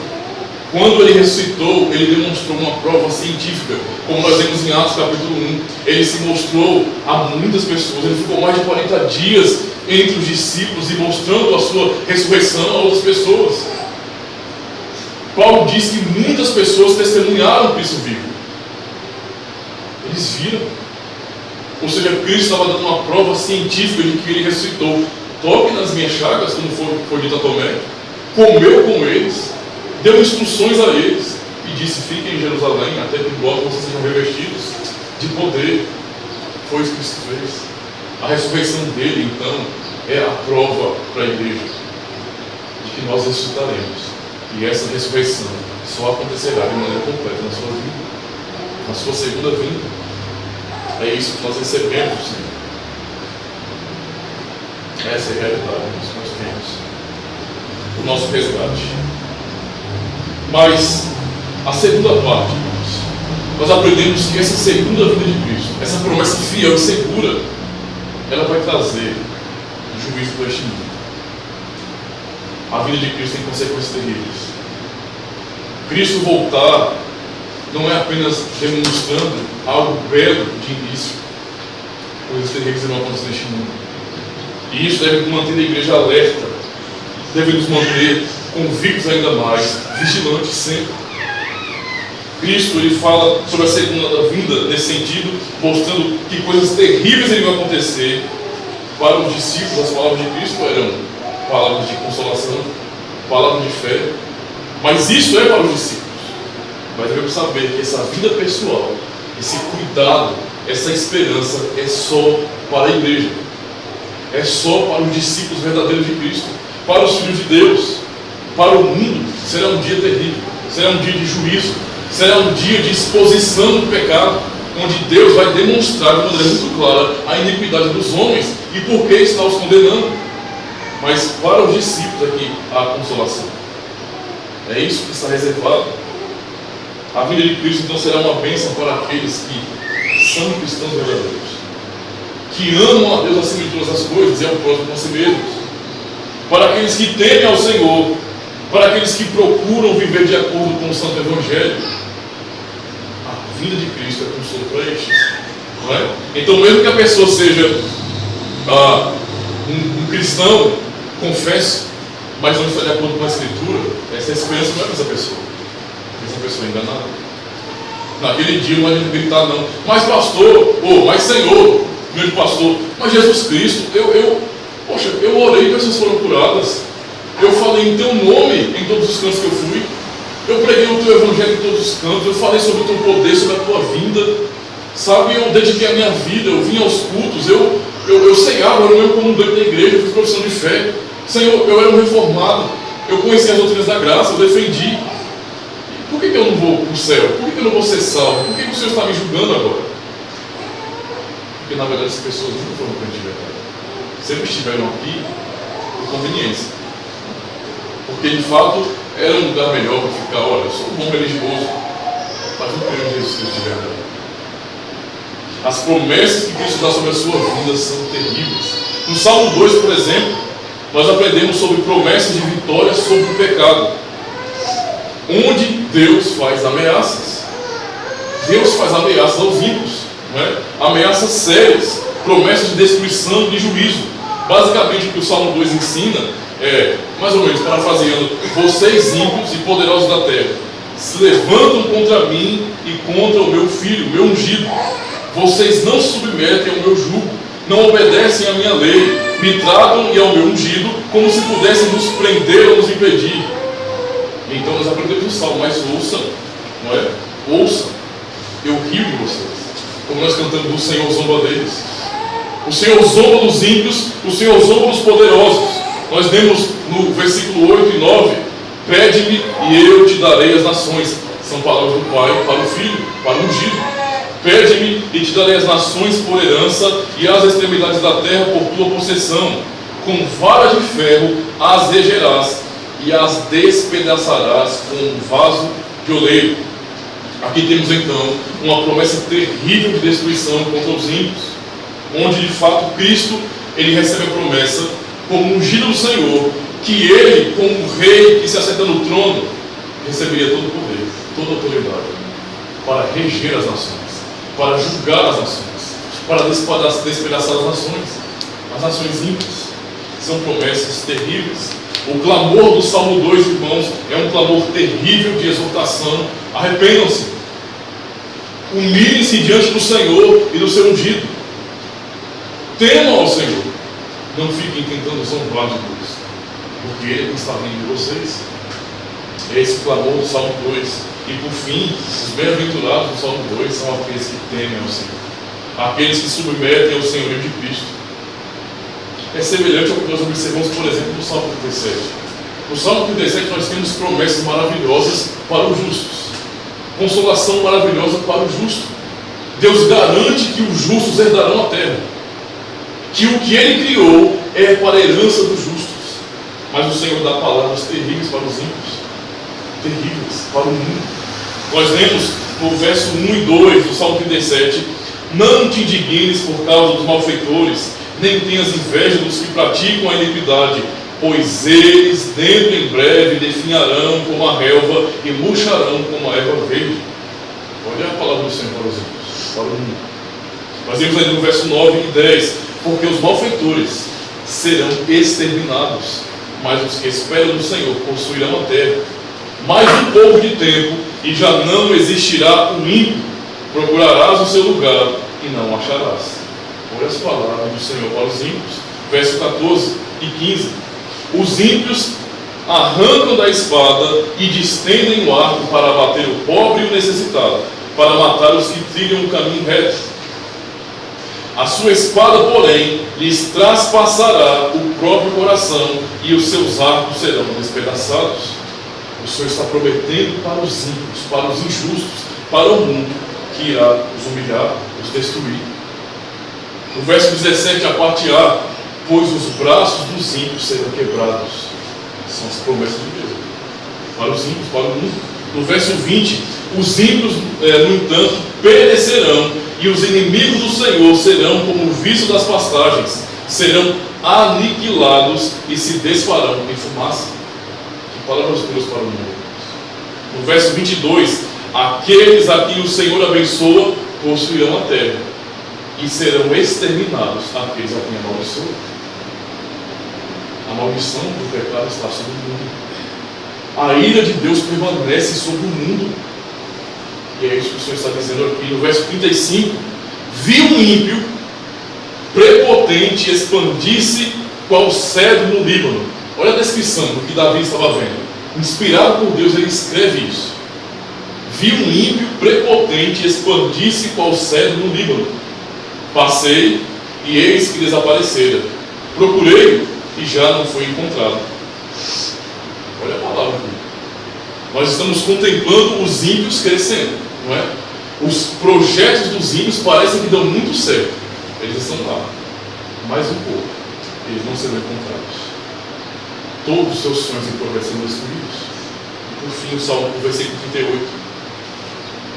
Quando ele ressuscitou, ele demonstrou uma prova científica, como nós vemos em Atos capítulo 1. Ele se mostrou a muitas pessoas. Ele ficou mais de 40 dias entre os discípulos e mostrando a sua ressurreição a outras pessoas. Paulo diz que muitas pessoas testemunharam Cristo vivo. Eles viram. Ou seja, Cristo estava dando uma prova científica de que ele ressuscitou. Toque nas minhas chagas, como foi dito a Tomé. Comeu com eles, deu instruções a eles e disse: fiquem em Jerusalém até que logo vocês sejam revestidos de poder. Foi isso que Cristo fez. A ressurreição dele, então, é a prova para a igreja de que nós ressuscitaremos. E essa ressurreição só acontecerá de maneira completa na sua vida, na sua segunda vinda. É isso que nós recebemos do Senhor. Essa é a realidade que nós temos, o nosso resgate. Mas a segunda parte, irmãos, nós aprendemos que essa segunda vinda de Cristo, essa promessa fiel e segura, ela vai trazer juízo para este mundo. A vinda de Cristo tem consequências terríveis. Cristo voltar não é apenas demonstrando algo belo de início. Coisas terríveis irão acontecer neste mundo. E isso deve manter a igreja alerta, deve nos manter convictos ainda mais, vigilantes sempre. Cristo, ele fala sobre a segunda vinda nesse sentido, mostrando que coisas terríveis iriam acontecer. Para os discípulos, as palavras de Cristo eram palavras de consolação, palavras de fé, mas isso é para os discípulos. Mas devemos saber que essa vida pessoal, esse cuidado, essa esperança é só para a igreja, é só para os discípulos verdadeiros de Cristo, para os filhos de Deus. Para o mundo será um dia terrível, será um dia de juízo, será um dia de exposição do pecado, onde Deus vai demonstrar de maneira muito clara a iniquidade dos homens e por que está os condenando. Mas para os discípulos aqui há consolação. É isso que está reservado. A vida de Cristo então será uma bênção para aqueles que são cristãos verdadeiros, que amam a Deus acima de todas as coisas e ao próximo com si mesmos. Para aqueles que temem ao Senhor, para aqueles que procuram viver de acordo com o Santo Evangelho. A vida de Cristo é consolo para estes, não é? Então, mesmo que a pessoa seja um cristão, confesso, mas não está de acordo com a Escritura, essa esperança não é para essa pessoa. Essa pessoa é enganada. Naquele dia não adianta gritar não, mas pastor, mas Senhor, grande pastor, mas Jesus Cristo, eu orei e pessoas foram curadas. Eu falei em teu nome em todos os cantos que eu fui. Eu preguei o teu evangelho em todos os cantos. Eu falei sobre o teu poder, sobre a tua vinda. Sabe, eu dediquei a minha vida, eu vim aos cultos, eu ceiava, eu era mesmo como um doido da igreja, eu fiz profissão de fé. Senhor, eu era um reformado, eu conheci as doutrinas da graça, eu defendi. Por que eu não vou para o céu? Por que eu não vou ser salvo? Por que o Senhor está me julgando agora? Porque na verdade as pessoas nunca foram crentes de verdade. Sempre estiveram aqui por conveniência. Porque de fato era um lugar melhor para ficar. Olha, eu sou um bom religioso, mas não creio em Jesus Cristo de verdade. As promessas que Cristo dá sobre a sua vida são terríveis. No Salmo 2, por exemplo, nós aprendemos sobre promessas de vitória sobre o pecado, onde Deus faz ameaças. Deus faz ameaças aos ímpios, não é? Ameaças sérias, promessas de destruição e de juízo. Basicamente o que o Salmo 2 ensina é, mais ou menos parafraseando: vocês ímpios e poderosos da terra se levantam contra mim e contra o meu filho, o meu ungido. Vocês não se submetem ao meu jugo, não obedecem à minha lei, me tratam e ao meu ungido como se pudessem nos prender ou nos impedir. Então nós aprendemos no Salmo, mas ouçam, não é? Ouçam, eu rio de vocês. Como nós cantamos, o Senhor zomba deles. O Senhor zomba dos ímpios, o Senhor zomba dos poderosos. Nós lemos no versículo 8 e 9: pede-me e eu te darei as nações. São palavras do Pai para o Filho, para o ungido. Pede-me e te darei as nações por herança e as extremidades da terra por tua possessão. Com vara de ferro as regerás e as despedaçarás com um vaso de oleiro. Aqui temos então uma promessa terrível de destruição contra os ímpios, onde de fato Cristo, ele recebe a promessa como ungido do Senhor, que ele, como rei que se assenta no trono, receberia todo o poder, toda a autoridade, para reger as nações, para julgar as nações, para despedaçar as nações ímpias. São promessas terríveis. O clamor do Salmo 2, irmãos, é um clamor terrível de exortação. Arrependam-se, humilhem-se diante do Senhor e do seu ungido, temam ao Senhor, não fiquem tentando zombar de Deus, porque Ele está vindo de vocês. É esse clamor do Salmo 2. E por fim, os bem-aventurados do Salmo 2 são aqueles que temem ao Senhor, aqueles que submetem ao Senhorio de Cristo. é semelhante ao que nós observamos, por exemplo, no Salmo 37. No Salmo 37 nós temos promessas maravilhosas para os justos, consolação maravilhosa para o justo. Deus garante que os justos herdarão a terra, que o que Ele criou é para a herança dos justos, mas o Senhor dá palavras terríveis para os ímpios, terríveis para o mundo. Nós lemos no verso 1 e 2 do Salmo 37: não te indignes por causa dos malfeitores, nem tenhas inveja dos que praticam a iniquidade, pois eles dentro em breve definharão como a relva e murcharão como a erva verde. Olha a palavra do Senhor para os ímpios, para o mundo. Nós vemos aí no verso 9 e 10: porque os malfeitores serão exterminados, mas os que esperam no Senhor possuirão a terra. Mais um pouco de tempo e já não existirá o ímpio, procurarás o seu lugar e não o acharás. Olha as palavras do Senhor para os ímpios, verso 14 e 15: os ímpios arrancam da espada e distendem o arco para abater o pobre e o necessitado, para matar os que trilham o caminho reto. A sua espada, porém, lhes traspassará o próprio coração, e os seus arcos serão despedaçados. O Senhor está prometendo para os ímpios, para os injustos, para o mundo, que irá os humilhar, os destruir. No verso 17, a parte A: pois os braços dos ímpios serão quebrados. São as promessas de Deus para os ímpios, para o mundo. No verso 20, os ímpios, no entanto, perecerão, e os inimigos do Senhor serão como o viço das pastagens, serão aniquilados e se desfarão em fumaça. Que palavras duras para o mundo. No verso 22, aqueles a quem o Senhor abençoa possuirão a terra, e serão exterminados aqueles a quem amaldiçoa. A maldição do pecado está sobre o mundo. A ira de Deus permanece sobre o mundo. E é isso que o Senhor está dizendo aqui no verso 35: vi um ímpio prepotente expandir-se qual cedro no Líbano. Olha a descrição do que Davi estava vendo. Inspirado por Deus, ele escreve isso. Vi um ímpio prepotente expandir-se qual cedro no Líbano. Passei e eis que desaparecera. Procurei e já não foi encontrado. Olha a palavra aqui. Nós estamos contemplando os ímpios crescendo, não é? Os projetos dos ímpios parecem que dão muito certo. Eles estão lá. Mais um pouco. Eles não serão encontrados. Todos os seus sonhos e projetos serão destruídos. E por fim, o Salmo, o versículo 38: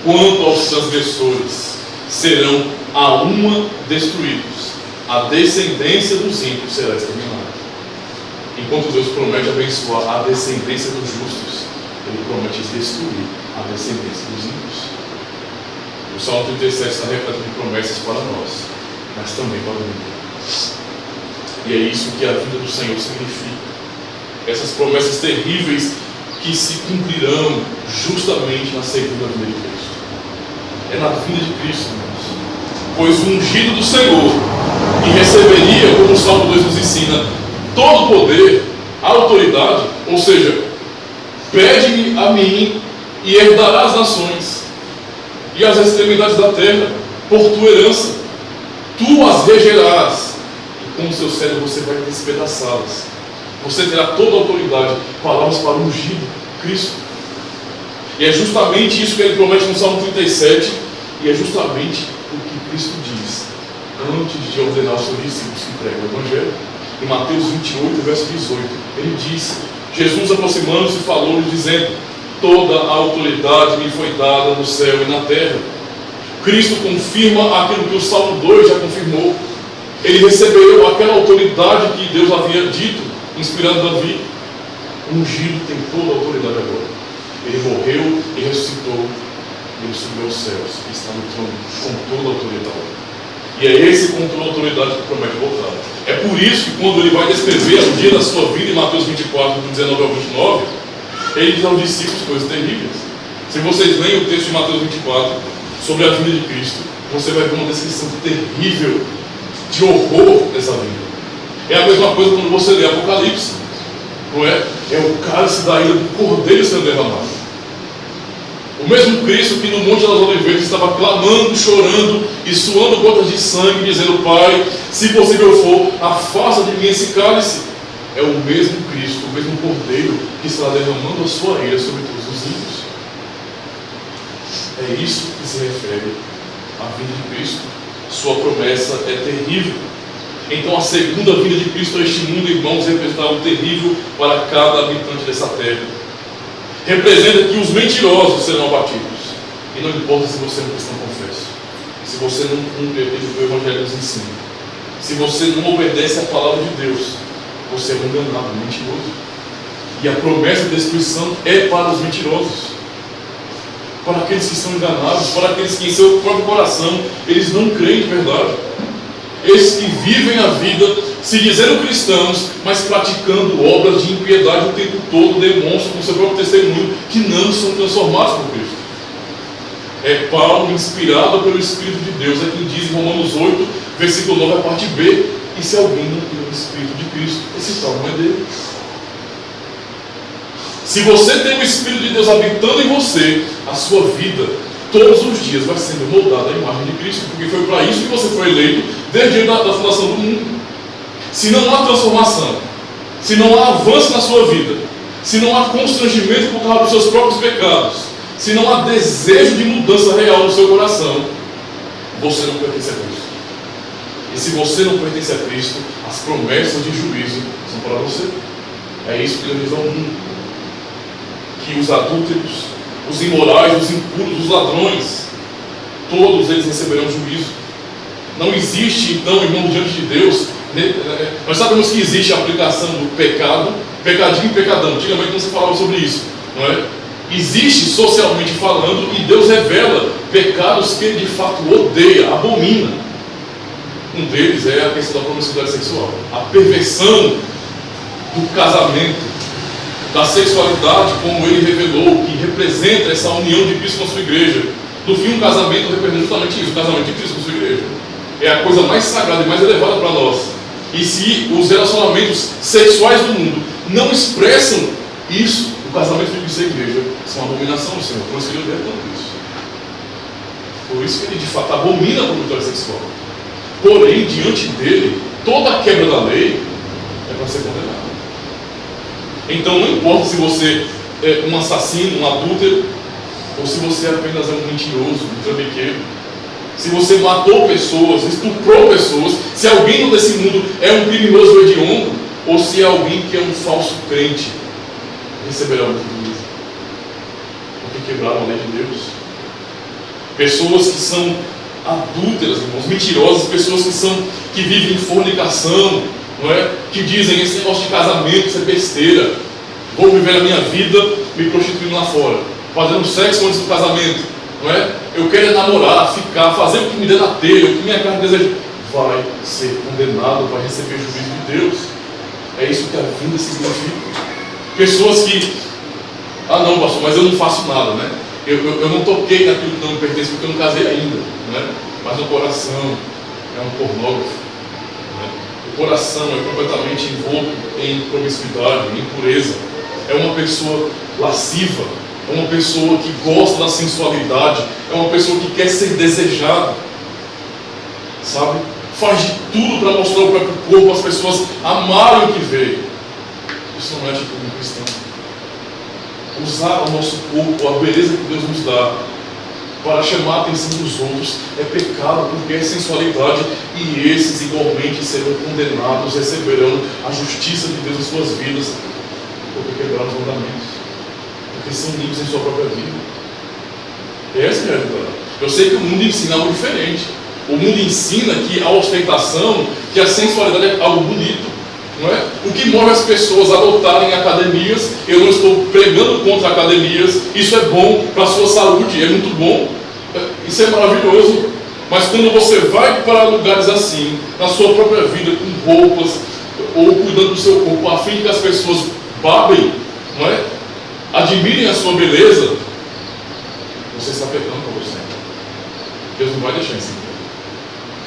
quanto aos transgressores, serão a uma destruídos. A descendência dos ímpios será exterminada. Enquanto Deus promete abençoar a descendência dos justos, Ele promete destruir a descendência dos ímpios. O Salmo 37 está repleto de promessas para nós, mas também para o mundo. E é isso que a vida do Senhor significa. Essas promessas terríveis que se cumprirão justamente na segunda vinda de Cristo. É na vinda de Cristo, irmãos. Pois o ungido do Senhor, que receberia, como o Salmo 2 nos ensina, todo o poder, a autoridade, ou seja, pede-me a mim e herdarás as nações e as extremidades da terra por tua herança. Tu as regerás e com o seu cetro você vai despedaçá-las. Você terá toda a autoridade. Palavras para o ungido, Cristo. E é justamente isso que ele promete no Salmo 37, e é justamente o que Cristo diz antes de ordenar os seus discípulos que pregam o Evangelho. Em Mateus 28, verso 18, ele diz: Jesus, aproximando-se, falou-lhes, dizendo: toda a autoridade me foi dada no céu e na terra. Cristo confirma aquilo que o Salmo 2 já confirmou. Ele recebeu aquela autoridade que Deus havia dito, inspirando Davi. O ungido tem toda a autoridade agora. Ele morreu e ressuscitou, e ele subiu aos céus, e está no trono com toda a autoridade. E é esse com toda a autoridade que promete voltar. É por isso que quando ele vai descrever o dia da sua vida, em Mateus 24, do 19 ao 29, ele diz aos discípulos coisas terríveis. Se vocês leem o texto de Mateus 24 sobre a vida de Cristo, você vai ver uma descrição terrível, de horror dessa vida. É a mesma coisa quando você lê Apocalipse, não é? É o cálice da ira do Cordeiro sendo derramado. O O mesmo Cristo que no Monte das Oliveiras estava clamando, chorando e suando gotas de sangue, dizendo: Pai, se possível for, afasta de mim esse cálice. É o mesmo Cristo, o mesmo Cordeiro que está derramando a sua ira sobre todos os ímpios. É isso que se refere à vinda de Cristo. Sua promessa é terrível. Então a segunda vinda de Cristo a este mundo, irmãos, representa algo terrível para cada habitante dessa terra. Representa que os mentirosos serão abatidos. E não importa se você é um cristão confesso, se você não cumpre aquilo que o Evangelho nos ensina, se você não obedece à palavra de Deus, você é um enganado, um mentiroso. E a promessa da destruição é para os mentirosos, para aqueles que são enganados, para aqueles que em seu próprio coração eles não creem de verdade. Esses que vivem a vida se dizendo cristãos, mas praticando obras de impiedade o tempo todo, demonstram com seu próprio testemunho que não são transformados por Cristo. É Paulo, inspirado pelo Espírito de Deus, é quem diz em Romanos 8, versículo 9, a parte B: e se alguém não tem o Espírito de Cristo, esse tal não é dele. Se você tem o Espírito de Deus habitando em você, a sua vida todos os dias vai sendo moldada à imagem de Cristo, porque foi para isso que você foi eleito desde a da fundação do mundo. Se não há transformação, se não há avanço na sua vida, se não há constrangimento por causa dos seus próprios pecados, se não há desejo de mudança real no seu coração, você não pertence a Cristo. E se você não pertence a Cristo, as promessas de juízo são para você. É isso que ele diz ao mundo: que os adúlteros, os imorais, os impuros, os ladrões, todos eles receberão juízo. Não existe, então, irmão, diante de Deus, nós sabemos que existe a aplicação do pecado, pecadinho e pecadão. Antigamente não se falava sobre isso, não é? Existe socialmente falando, e Deus revela pecados que ele de fato odeia, abomina. Um deles é a questão da promiscuidade sexual, a perversão do casamento, da sexualidade, como ele revelou, que representa essa união de Cristo com a sua igreja. No fim, um casamento representa justamente isso, o casamento de Cristo com a sua igreja. É a coisa mais sagrada e mais elevada para nós. E se os relacionamentos sexuais do mundo não expressam isso, o casamento de Cristo e a igreja são uma abominação do Senhor. Por isso que ele odeia tanto isso. Por isso que ele de fato abomina a promiscuidade sexual. Porém, diante dele, toda a quebra da lei é para ser condenada. Então não importa se você é um assassino, um adúltero, ou se você apenas é um mentiroso, um trambiqueiro, se você matou pessoas, estuprou pessoas, se alguém desse mundo é um criminoso hediondo, ou se é alguém que é um falso crente, receberá o juízo, porque quebraram a lei de Deus. Pessoas que são adúlteras, irmãos, mentirosas, pessoas que vivem em fornicação, não é? Que dizem: esse negócio de casamento, isso é besteira, vou viver a minha vida me prostituindo lá fora, fazendo sexo antes do casamento, não é? Eu quero namorar, ficar, fazer o que me der na telha, o que minha carne deseja. Vai ser condenado, vai receber o juízo de Deus. É isso que a vinda significa. Pessoas que: ah não, pastor, mas eu não faço nada, né? Eu não toquei naquilo que não me pertence porque eu não casei ainda, não é? Mas o coração é um pornógrafo. O coração é completamente envolto em promiscuidade, em impureza. É uma pessoa lasciva, é uma pessoa que gosta da sensualidade, é uma pessoa que quer ser desejada, sabe? Faz de tudo para mostrar o próprio corpo, as pessoas amarem o que vê. Isso não é atitude de um cristão. Usar o nosso corpo, a beleza que Deus nos dá, para chamar a atenção dos outros é pecado, porque é sensualidade, e esses igualmente serão condenados, receberão a justiça de Deus em suas vidas, porque quebraram os mandamentos, porque são limpos em sua própria vida. Essa é a realidade. Eu sei que o mundo ensina algo diferente. O mundo ensina que a ostentação, que a sensualidade é algo bonito, não é? O que move as pessoas a adotarem academias, eu não estou pregando contra academias, isso é bom para a sua saúde, é muito bom, isso é maravilhoso. Mas quando você vai para lugares assim, na sua própria vida, com roupas, ou cuidando do seu corpo, a fim que as pessoas babem, não é? Admirem a sua beleza, você está pecando para você. Deus não vai deixar isso.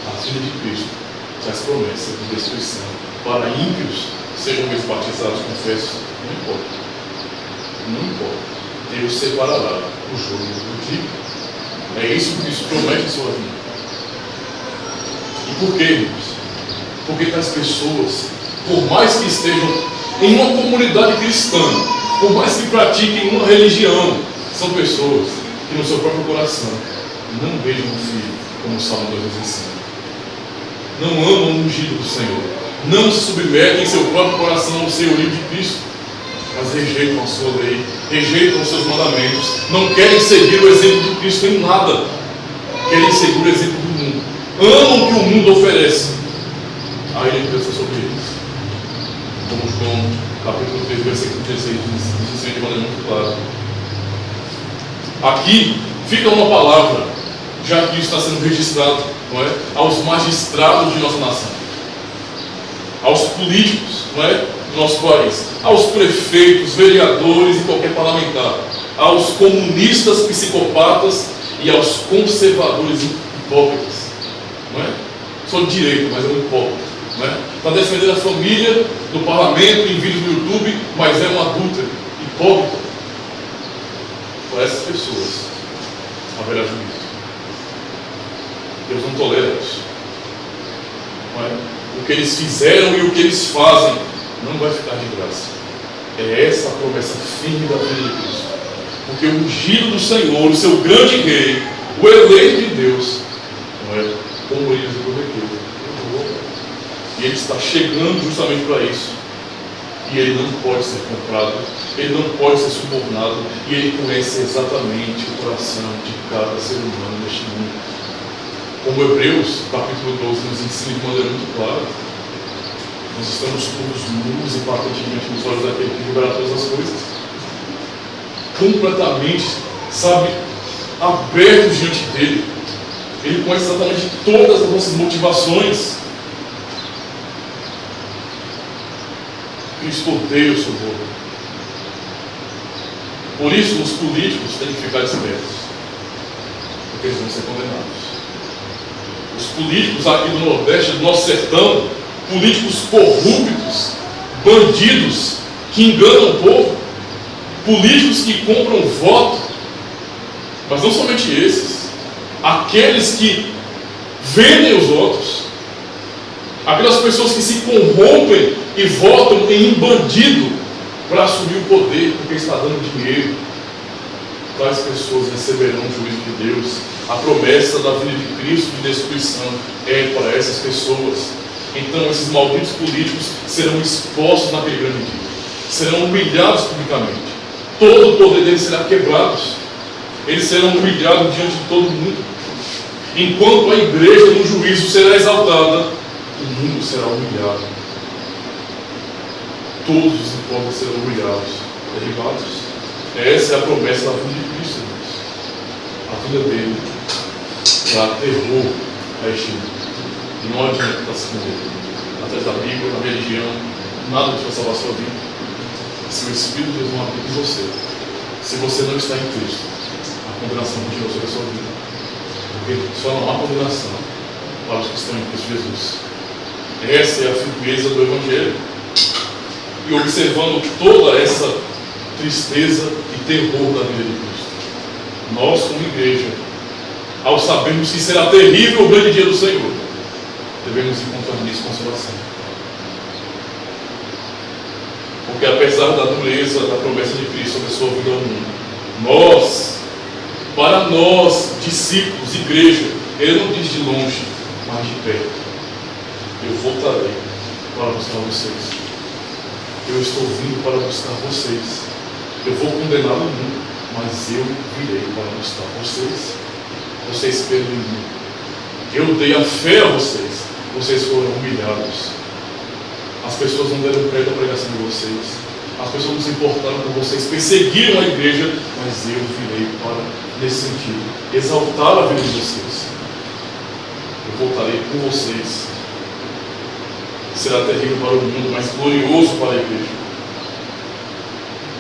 A filha de Cristo traz promessa de destruição para ímpios, sejam eles batizados, confessos, não importa. Não importa. Deus separará o joio do trigo. É isso que Cristo promete em sua vida. E por quê, irmãos? Porque tais pessoas, por mais que estejam em uma comunidade cristã, por mais que pratiquem uma religião, são pessoas que no seu próprio coração não beijam o Filho, como o Salmo 2 nos ensina. Não amam o ungido do Senhor. Não se submetem em seu próprio coração ao senhorio de Cristo, mas rejeitam a sua lei, rejeitam os seus mandamentos, não querem seguir o exemplo de Cristo em nada, querem seguir o exemplo do mundo, amam o que o mundo oferece. A ira de Deus é sobre eles. Como João, capítulo 3, versículo 16, nos ensina de maneira muito clara. Aqui fica uma palavra, já que isso está sendo registrado, não é? Aos magistrados de nossa nação, aos políticos, não é? Do nosso país, aos prefeitos, vereadores e qualquer parlamentar, aos comunistas psicopatas e aos conservadores hipócritas, não é? Sou de direita, mas é um hipócrita, não é? Está defendendo a família no parlamento, em vídeos no YouTube, mas é um adúltero, hipócrita. Para essas pessoas haverá juízo. Deus não tolera isso, não é? O que eles fizeram e o que eles fazem não vai ficar de graça. É essa a promessa firme da vida de Cristo. Porque o ungido do Senhor, o seu grande rei, o eleito de Deus, não é? Como ele nos prometeu. E ele está chegando justamente para isso. E ele não pode ser comprado, ele não pode ser subornado, e ele conhece exatamente o coração de cada ser humano neste mundo. Como Hebreus, capítulo 12, nos ensina de maneira muito clara, nós estamos todos nus e patentemente nos olhos daquele que liberará todas as coisas. Completamente, sabe, abertos diante dele. Ele conhece exatamente todas as nossas motivações. Cristo odeia o suborno. Por isso, os políticos têm que ficar espertos, porque eles vão ser condenados. Os políticos aqui do Nordeste, do nosso sertão, políticos corruptos, bandidos, que enganam o povo, políticos que compram voto, mas não somente esses, aqueles que vendem os votos, aquelas pessoas que se corrompem e votam em um bandido para assumir o poder, porque está dando dinheiro. Tais pessoas receberão o juízo de Deus. A promessa da vida de Cristo de destruição é para essas pessoas. Então esses malditos políticos serão expostos naquele grande dia, serão humilhados publicamente, todo o poder deles será quebrado, eles serão humilhados diante de todo mundo. Enquanto a igreja no juízo será exaltada, o mundo será humilhado. Todos os hipócritas serão humilhados, derribados. Essa é a promessa da vida de Cristo, irmãos. A vida dele trará terror a este mundo. E não adianta estar se escondendo atrás da Bíblia, da religião, nada que vai salvar a sua vida. Se o Espírito de Deus não habita em você, se você não está em Cristo, a condenação continua sobre a sua vida. Porque só não há condenação para os que estão em Cristo Jesus. Essa é a firmeza do Evangelho. E observando toda essa tristeza e terror da vida de Cristo, nós como igreja, ao sabermos que será terrível o grande dia do Senhor, devemos encontrar nisso consolação. Porque apesar da dureza da promessa de Cristo sobre a sua vida ao mundo, para nós, discípulos, igreja, ele não diz de longe, mas de perto: eu voltarei para buscar vocês. Eu estou vindo para buscar vocês. Eu vou condenar o mundo, mas eu virei para buscar vocês. Vocês creram em mim. Eu dei a fé a vocês. Vocês foram humilhados. As pessoas não deram crédito à pregação de vocês. As pessoas não se importaram com vocês, perseguiram a igreja, mas eu virei para, nesse sentido, exaltar a vida de vocês. Eu voltarei por vocês. Será terrível para o mundo, mas glorioso para a igreja.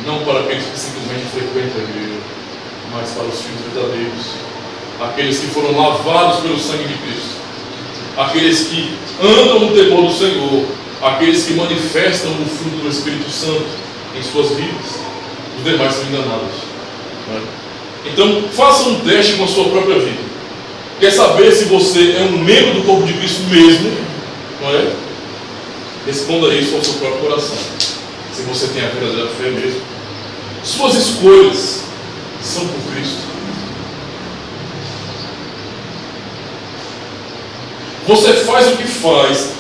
Não para aqueles que simplesmente frequentam a igreja, mas para os filhos verdadeiros, aqueles que foram lavados pelo sangue de Cristo, aqueles que andam no temor do Senhor, aqueles que manifestam o fruto do Espírito Santo em suas vidas. Os demais são enganados, não é? Então, faça um teste com a sua própria vida. Quer saber se você é um membro do corpo de Cristo mesmo? Não é? Responda isso ao seu próprio coração. Se você tem a verdadeira fé mesmo. Suas escolhas são por Cristo. Você faz o que faz,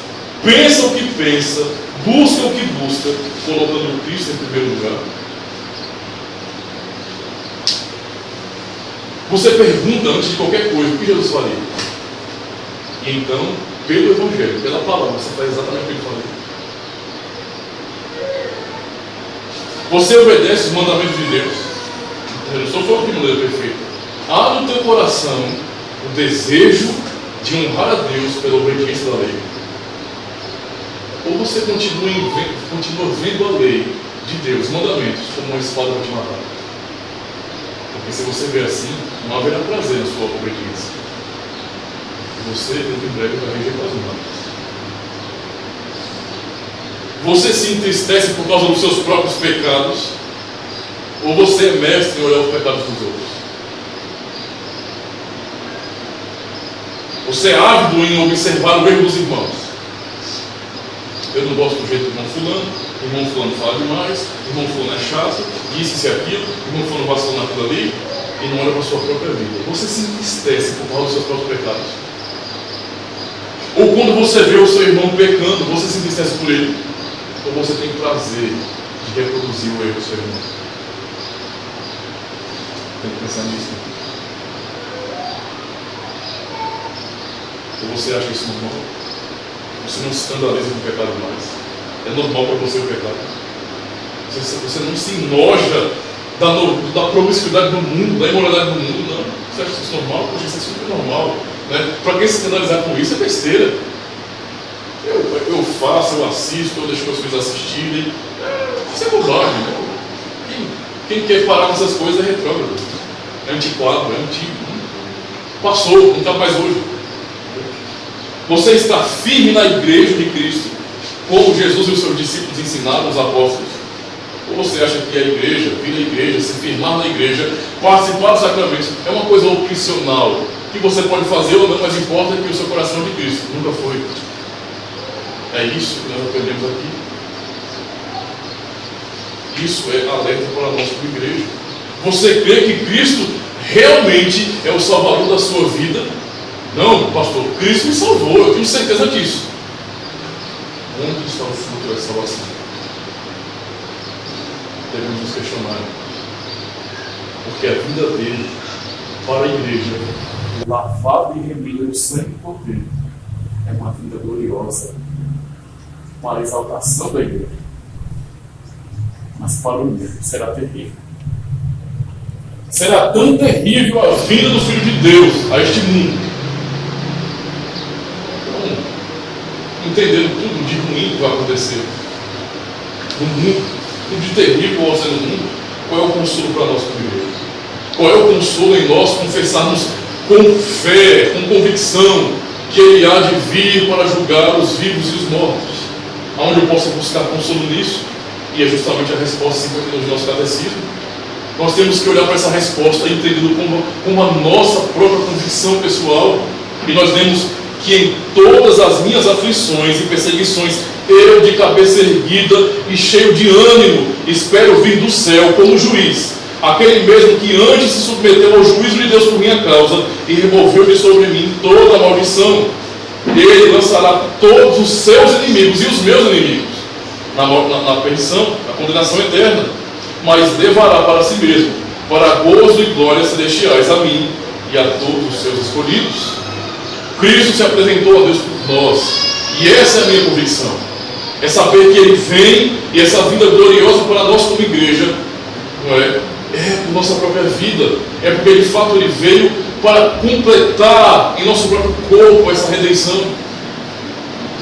pensa o que pensa, busca o que busca, colocando Cristo em primeiro lugar. Você pergunta antes de qualquer coisa o que Jesus faria. E então, pelo Evangelho, pela palavra, você faz exatamente o que ele faria. Você obedece os mandamentos de Deus. Eu não estou falando que não é perfeito. Há no teu coração o desejo de honrar a Deus pela obediência da lei. Ou você continua vendo a lei de Deus, os mandamentos, como uma espada para te matar. Porque se você vê assim, não haverá prazer na sua obediência. Você, dentro em breve, vai rejeitar os mandamentos. Você se entristece por causa dos seus próprios pecados? Ou você é mestre em olhar os pecados dos outros? Você é ávido em observar o erro dos irmãos? Eu não gosto do jeito do irmão fulano fala demais, irmão fulano é chato, isso e aquilo, irmão fulano vacila naquilo ali, e não olha para a sua própria vida. Você se entristece por causa dos seus próprios pecados? Ou quando você vê o seu irmão pecando, você se entristece por ele? Ou você tem prazer de reproduzir o erro do seu irmão? Tem que pensar nisso. Ou você acha isso normal? Você não se escandaliza com o pecado mais? É normal para você o pecado? Você não se enoja da promiscuidade do mundo, da imoralidade do mundo, não. Você acha isso normal? Poxa, isso é super normal. Né? Para quem se escandalizar com isso é besteira. Eu faço, eu assisto, eu deixo meus filhos assistirem. Isso é bobagem. Né? Quem quer parar com essas coisas é retrógrado. É antiquado, é antigo. Passou, não está mais hoje. Você está firme na igreja de Cristo, como Jesus e os seus discípulos ensinaram, os apóstolos? Ou você acha que a igreja, vir à igreja, se firmar na igreja, participar dos sacramentos, é uma coisa opcional, que você pode fazer ou não, mas importa que o seu coração é de Cristo? Nunca foi. É isso que nós aprendemos aqui. Isso é alerta para nós como igreja. Você crê que Cristo realmente é o salvador da sua vida? Não, pastor, Cristo me salvou, eu tenho certeza disso. Onde está o fruto da salvação? Devemos nos questionar. Porque a vida dele para a igreja, lavada e remida no sangue do Cordeiro, é uma vida gloriosa para a exaltação da igreja. Mas para o mundo será terrível. Será tão terrível a vinda do Filho de Deus a este mundo. Entendendo tudo de ruim que vai acontecer no mundo, tudo de terrível vai ser no mundo, qual é o consolo para nós como igreja? Qual é o consolo em nós confessarmos com fé, com convicção, que Ele há de vir para julgar os vivos e os mortos? Aonde eu posso buscar consolo nisso? E é justamente a resposta 52 do nosso catecismo. Nós temos que olhar para essa resposta entendendo como a nossa própria convicção pessoal, e nós vemos que em todas as minhas aflições e perseguições, eu de cabeça erguida e cheio de ânimo, espero vir do céu como juiz, aquele mesmo que antes se submeteu ao juízo de Deus por minha causa e removeu de sobre mim toda a maldição. Ele lançará todos os seus inimigos e os meus inimigos na perdição, na condenação eterna, mas levará para si mesmo, para gozo e glória celestiais a mim e a todos os seus escolhidos. Cristo se apresentou a Deus por nós, e essa é a minha convicção, é saber que Ele vem, e essa vida gloriosa para nós como igreja, não é por nossa própria vida, é porque de fato Ele veio para completar em nosso próprio corpo essa redenção.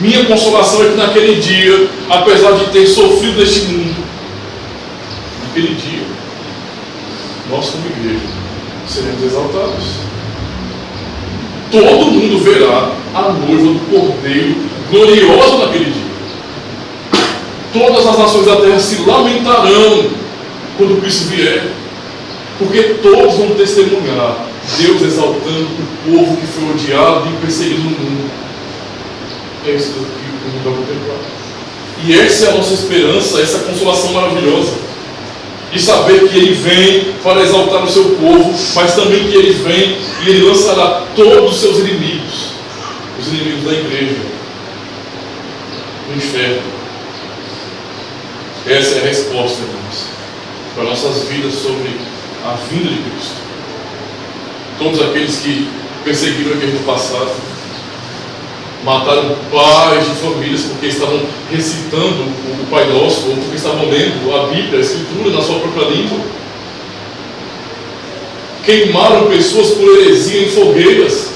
Minha consolação é que naquele dia, apesar de ter sofrido neste mundo, naquele dia, nós como igreja seremos exaltados. Todo mundo verá a noiva do Cordeiro gloriosa naquele dia. Todas as nações da terra se lamentarão quando Cristo vier. Porque todos vão testemunhar Deus exaltando o povo que foi odiado e perseguido no mundo. É isso que o mundo vai contemplar. E essa é a nossa esperança, essa consolação maravilhosa. De saber que Ele vem para exaltar o seu povo, mas também que Ele vem e Ele lançará todos os seus inimigos, os inimigos da igreja, no inferno. Essa é a resposta, irmãos, para nossas vidas sobre a vinda de Cristo. Todos aqueles que perseguiram a igreja no passado, mataram pais de famílias porque estavam recitando o Pai Nosso, ou porque estavam lendo a Bíblia, a Escritura, na sua própria língua. Queimaram pessoas por heresia em fogueiras.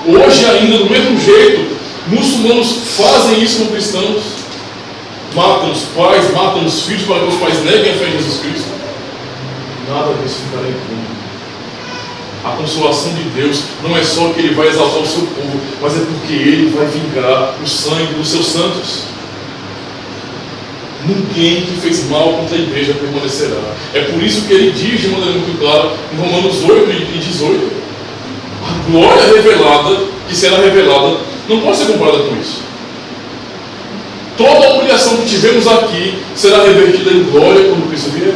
Hoje ainda, do mesmo jeito, muçulmanos fazem isso com cristãos. Matam os pais, matam os filhos para que os pais neguem a fé em Jesus Cristo. Nada disso ficará impune. A consolação de Deus não é só que Ele vai exaltar o seu povo, mas é porque Ele vai vingar o sangue dos seus santos. Ninguém que fez mal contra a igreja permanecerá. É por isso que Ele diz de maneira muito clara em Romanos 8 e 18: a glória revelada, que será revelada, não pode ser comparada com isso. Toda a humilhação que tivemos aqui será revertida em glória quando Cristo vier.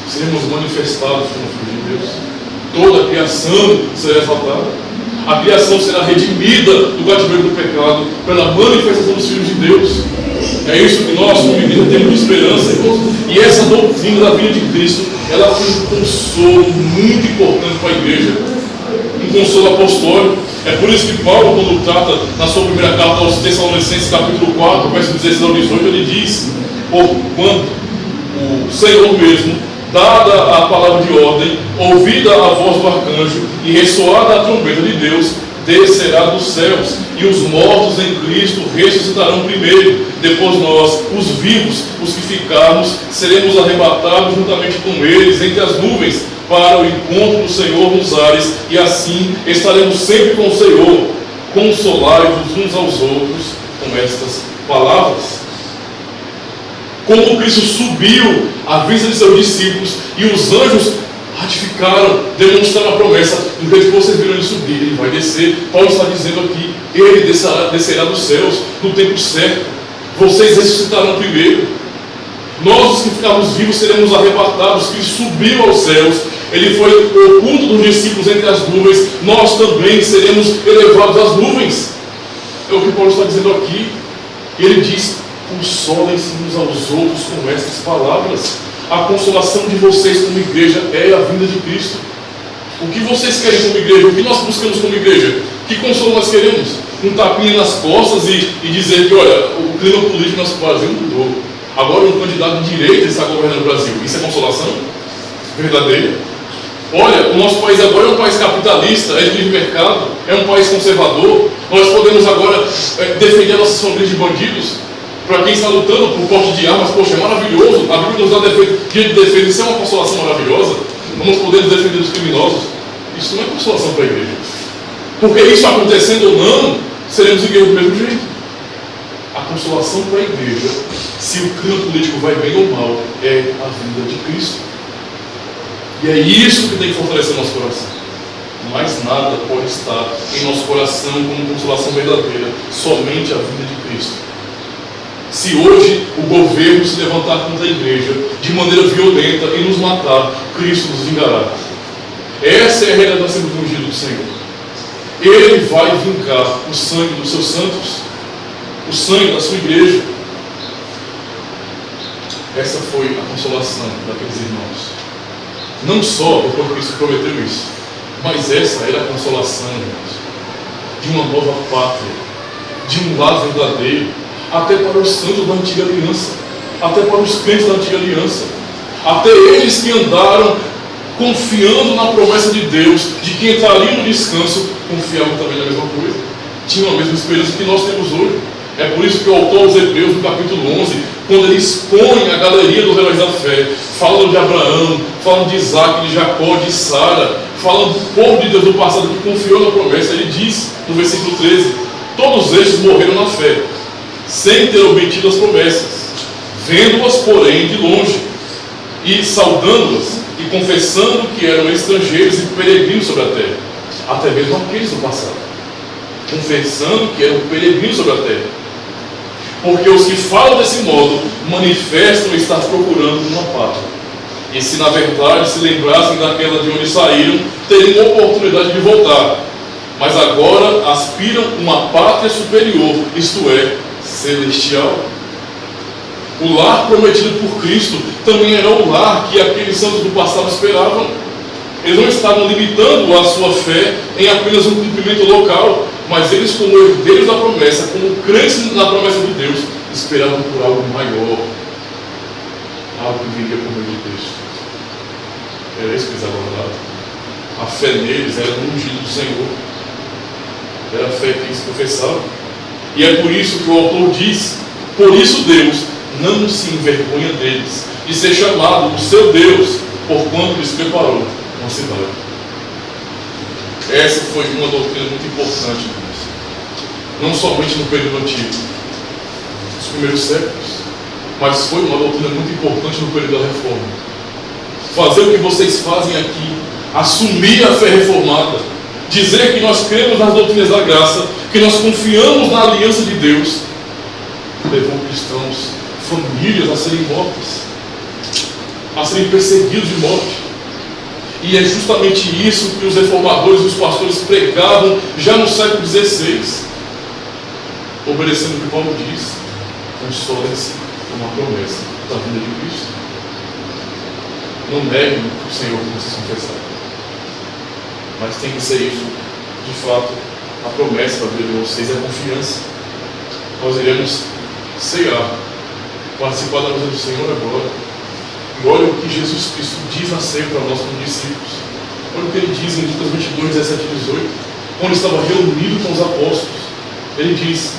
Seremos manifestados como filhos de Deus. Toda a criação será exaltada. A criação será redimida do cativeiro do pecado pela manifestação dos filhos de Deus. É isso que nós, como igreja, temos de esperança, irmãos. E essa doutrina da vinda de Cristo, ela foi um consolo muito importante para a igreja. Um consolo apostólico. É por isso que Paulo, quando trata na sua primeira carta aos Tessalonicenses, capítulo 4, verso 16 ao 18, ele diz: porquanto o Senhor mesmo, dada a palavra de ordem, ouvida a voz do arcanjo e ressoada a trombeta de Deus, descerá dos céus, e os mortos em Cristo ressuscitarão primeiro. Depois nós, os vivos, os que ficarmos, seremos arrebatados juntamente com eles entre as nuvens, para o encontro do Senhor nos ares, e assim estaremos sempre com o Senhor. Consolai-vos uns aos outros com estas palavras. Como Cristo subiu à vista de seus discípulos e os anjos ratificaram, demonstraram a promessa: do jeito que vocês viram ele subir, ele vai descer. Paulo está dizendo aqui: ele descerá dos céus no tempo certo. Vocês ressuscitarão primeiro. Nós, os que ficarmos vivos, seremos arrebatados. Cristo subiu aos céus, ele foi oculto dos discípulos entre as nuvens. Nós também seremos elevados às nuvens. É o que Paulo está dizendo aqui. Ele diz: consolem-se uns aos outros com estas palavras. A consolação de vocês como igreja é a vinda de Cristo. O que vocês querem como igreja? O que nós buscamos como igreja? Que consolo nós queremos? Um tapinha nas costas e dizer que, olha, o clima político do nosso Brasil mudou. Agora um candidato de direita está governando o Brasil. Isso é consolação verdadeira? Olha, o nosso país agora é um país capitalista, é de livre mercado, é um país conservador. Nós podemos agora defender nossas famílias de bandidos. Para quem está lutando por porte de armas, poxa, é maravilhoso. A Bíblia nos dá dia de defesa. Isso é uma consolação maravilhosa. Vamos poder defender os criminosos. Isso não é consolação para a igreja. Porque isso acontecendo ou não, seremos igreja do mesmo jeito. A consolação para a igreja, se o clima político vai bem ou mal, é a vinda de Cristo. E é isso que tem que fortalecer nosso coração. Mais nada pode estar em nosso coração como consolação verdadeira, somente a vinda de Cristo. Se hoje o governo se levantar contra a igreja de maneira violenta e nos matar, Cristo nos vingará. Essa é a realidade da sermos ungidos do Senhor. Ele vai vingar o sangue dos seus santos, o sangue da sua igreja. Essa foi a consolação daqueles irmãos. Não só porque Cristo prometeu isso, mas essa era a consolação, irmãos, de uma nova pátria, de um lar verdadeiro, até para os santos da antiga aliança, até para os crentes da antiga aliança, até eles que andaram confiando na promessa de Deus, de que entrariam no descanso, confiavam também na mesma coisa, tinham a mesma esperança que nós temos hoje. É por isso que o autor aos Hebreus, no capítulo 11, quando ele expõe a galeria dos heróis da fé, falando de Abraão, falando de Isaac, de Jacó, de Sara, falando do povo de Deus do passado que confiou na promessa, ele diz no versículo 13: todos estes morreram na fé, sem ter obtido as promessas, vendo-as, porém, de longe, e saudando-as e confessando que eram estrangeiros e peregrinos sobre a terra, até mesmo aqueles do passado, confessando que eram peregrinos sobre a terra, porque os que falam desse modo manifestam estar procurando uma pátria, e se na verdade se lembrassem daquela de onde saíram, teriam oportunidade de voltar, mas agora aspiram uma pátria superior, isto é, celestial. O lar prometido por Cristo também era o lar que aqueles santos do passado esperavam. Eles não estavam limitando a sua fé em apenas um cumprimento local, mas eles, como herdeiros da promessa, como crentes na promessa de Deus, esperavam por algo maior, algo que viria por meio de Cristo. Era isso que eles aguardavam. A fé neles era no ungido do Senhor, era a fé que eles professavam. E é por isso que o autor diz: por isso Deus não se envergonha deles, de ser chamado o seu Deus, porquanto lhes preparou uma cidade. Essa foi uma doutrina muito importante, não somente no período antigo, nos primeiros séculos, mas foi uma doutrina muito importante no período da Reforma. Fazer o que vocês fazem aqui, assumir a fé reformada, dizer que nós cremos nas doutrinas da graça, que nós confiamos na aliança de Deus, levou cristãos, famílias a serem mortas, a serem perseguidos de morte. E é justamente isso que os reformadores e os pastores pregavam já no século XVI, obedecendo o que Paulo diz: consolem-se com uma promessa da vida de Cristo. Não neguem o Senhor que vocês confessaram, mas tem que ser isso, de fato, a promessa da vida de vocês é a confiança. Nós iremos ceiar, participar da mesa do Senhor agora. E olha o que Jesus Cristo diz na ceia para nós como discípulos. Olha o que ele diz em Lucas 22, 17 e 18, quando estava reunido com os apóstolos. Ele diz: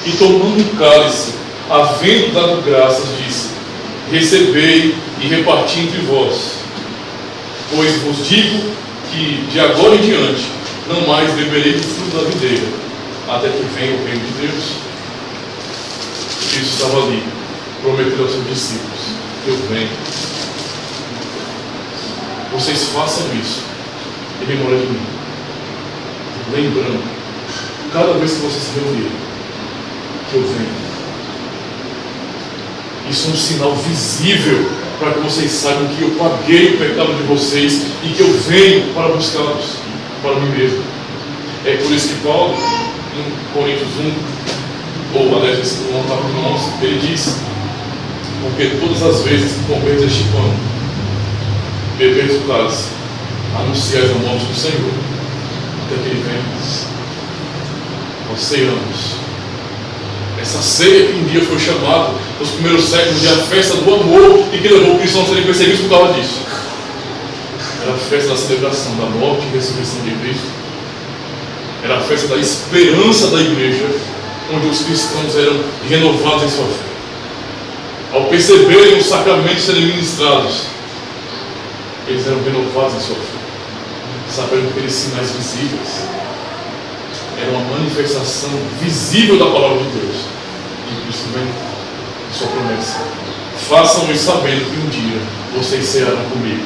e tomando um cálice, havendo dado graças, disse: recebei e reparti entre vós, pois vos digo que de agora em diante não mais beberei do fruto da videira, até que venha o reino de Deus. Jesus estava ali, prometeu aos seus discípulos: eu venho. Vocês façam isso em memória de mim, lembrando, cada vez que vocês se reunirem, que eu venho. Isso é um sinal visível para que vocês saibam que eu paguei o pecado de vocês e que eu venho para buscá-los para mim mesmo. É por isso que Paulo, em Coríntios 1, ou aliás, esse capítulo 11, ele diz: porque todas as vezes que comeis este pão, bebeis o cálice, anunciais a morte do Senhor, até que ele venha. Nós ceamos. Essa ceia que um dia foi chamada, nos primeiros séculos, de a festa do amor, e que levou os cristãos a serem perseguidos por causa disso. Era a festa da celebração da morte e ressurreição de Cristo. Era a festa da esperança da igreja, onde os cristãos eram renovados em sua fé. Ao perceberem os sacramentos serem ministrados, eles eram renovados em sua fé, sabendo que aqueles sinais visíveis era uma manifestação visível da palavra de Deus. E Cristo vem em sua promessa: façam isso sabendo que um dia vocês cearão comigo.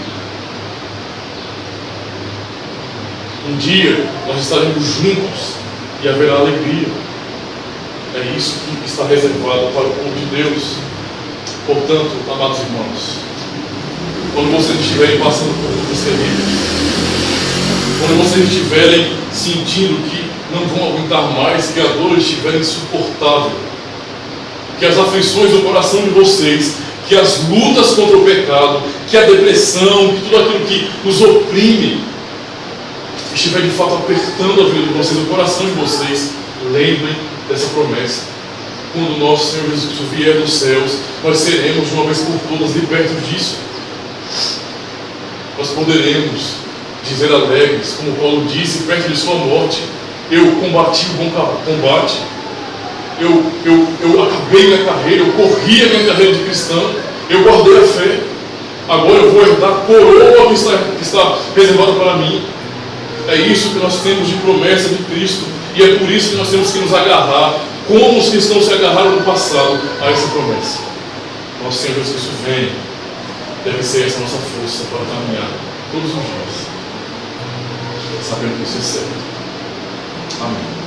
Um dia nós estaremos juntos e haverá alegria. É isso que está reservado para o povo de Deus. Portanto, amados irmãos, quando vocês estiverem passando por lutas terríveis, quando vocês estiverem sentindo que não vão aguentar mais, que a dor estiver insuportável, que as aflições do coração de vocês, que as lutas contra o pecado, que a depressão, que tudo aquilo que os oprime estiver de fato apertando a vida de vocês, o coração de vocês, lembrem dessa promessa. Quando o nosso Senhor Jesus Cristo vier dos céus, nós seremos de uma vez por todas libertos disso. Nós poderemos dizer alegres, como Paulo disse perto de sua morte: eu combati o bom combate, eu acabei minha carreira, eu corri a minha carreira de cristão, eu guardei a fé, agora eu vou herdar a coroa que está reservada para mim. É isso que nós temos de promessa de Cristo, e é por isso que nós temos que nos agarrar, como os cristãos se agarraram no passado, a essa promessa. Nosso Senhor Jesus Cristo vem, deve ser essa nossa força para caminhar todos os dias, sabendo que isso é certo. Amém.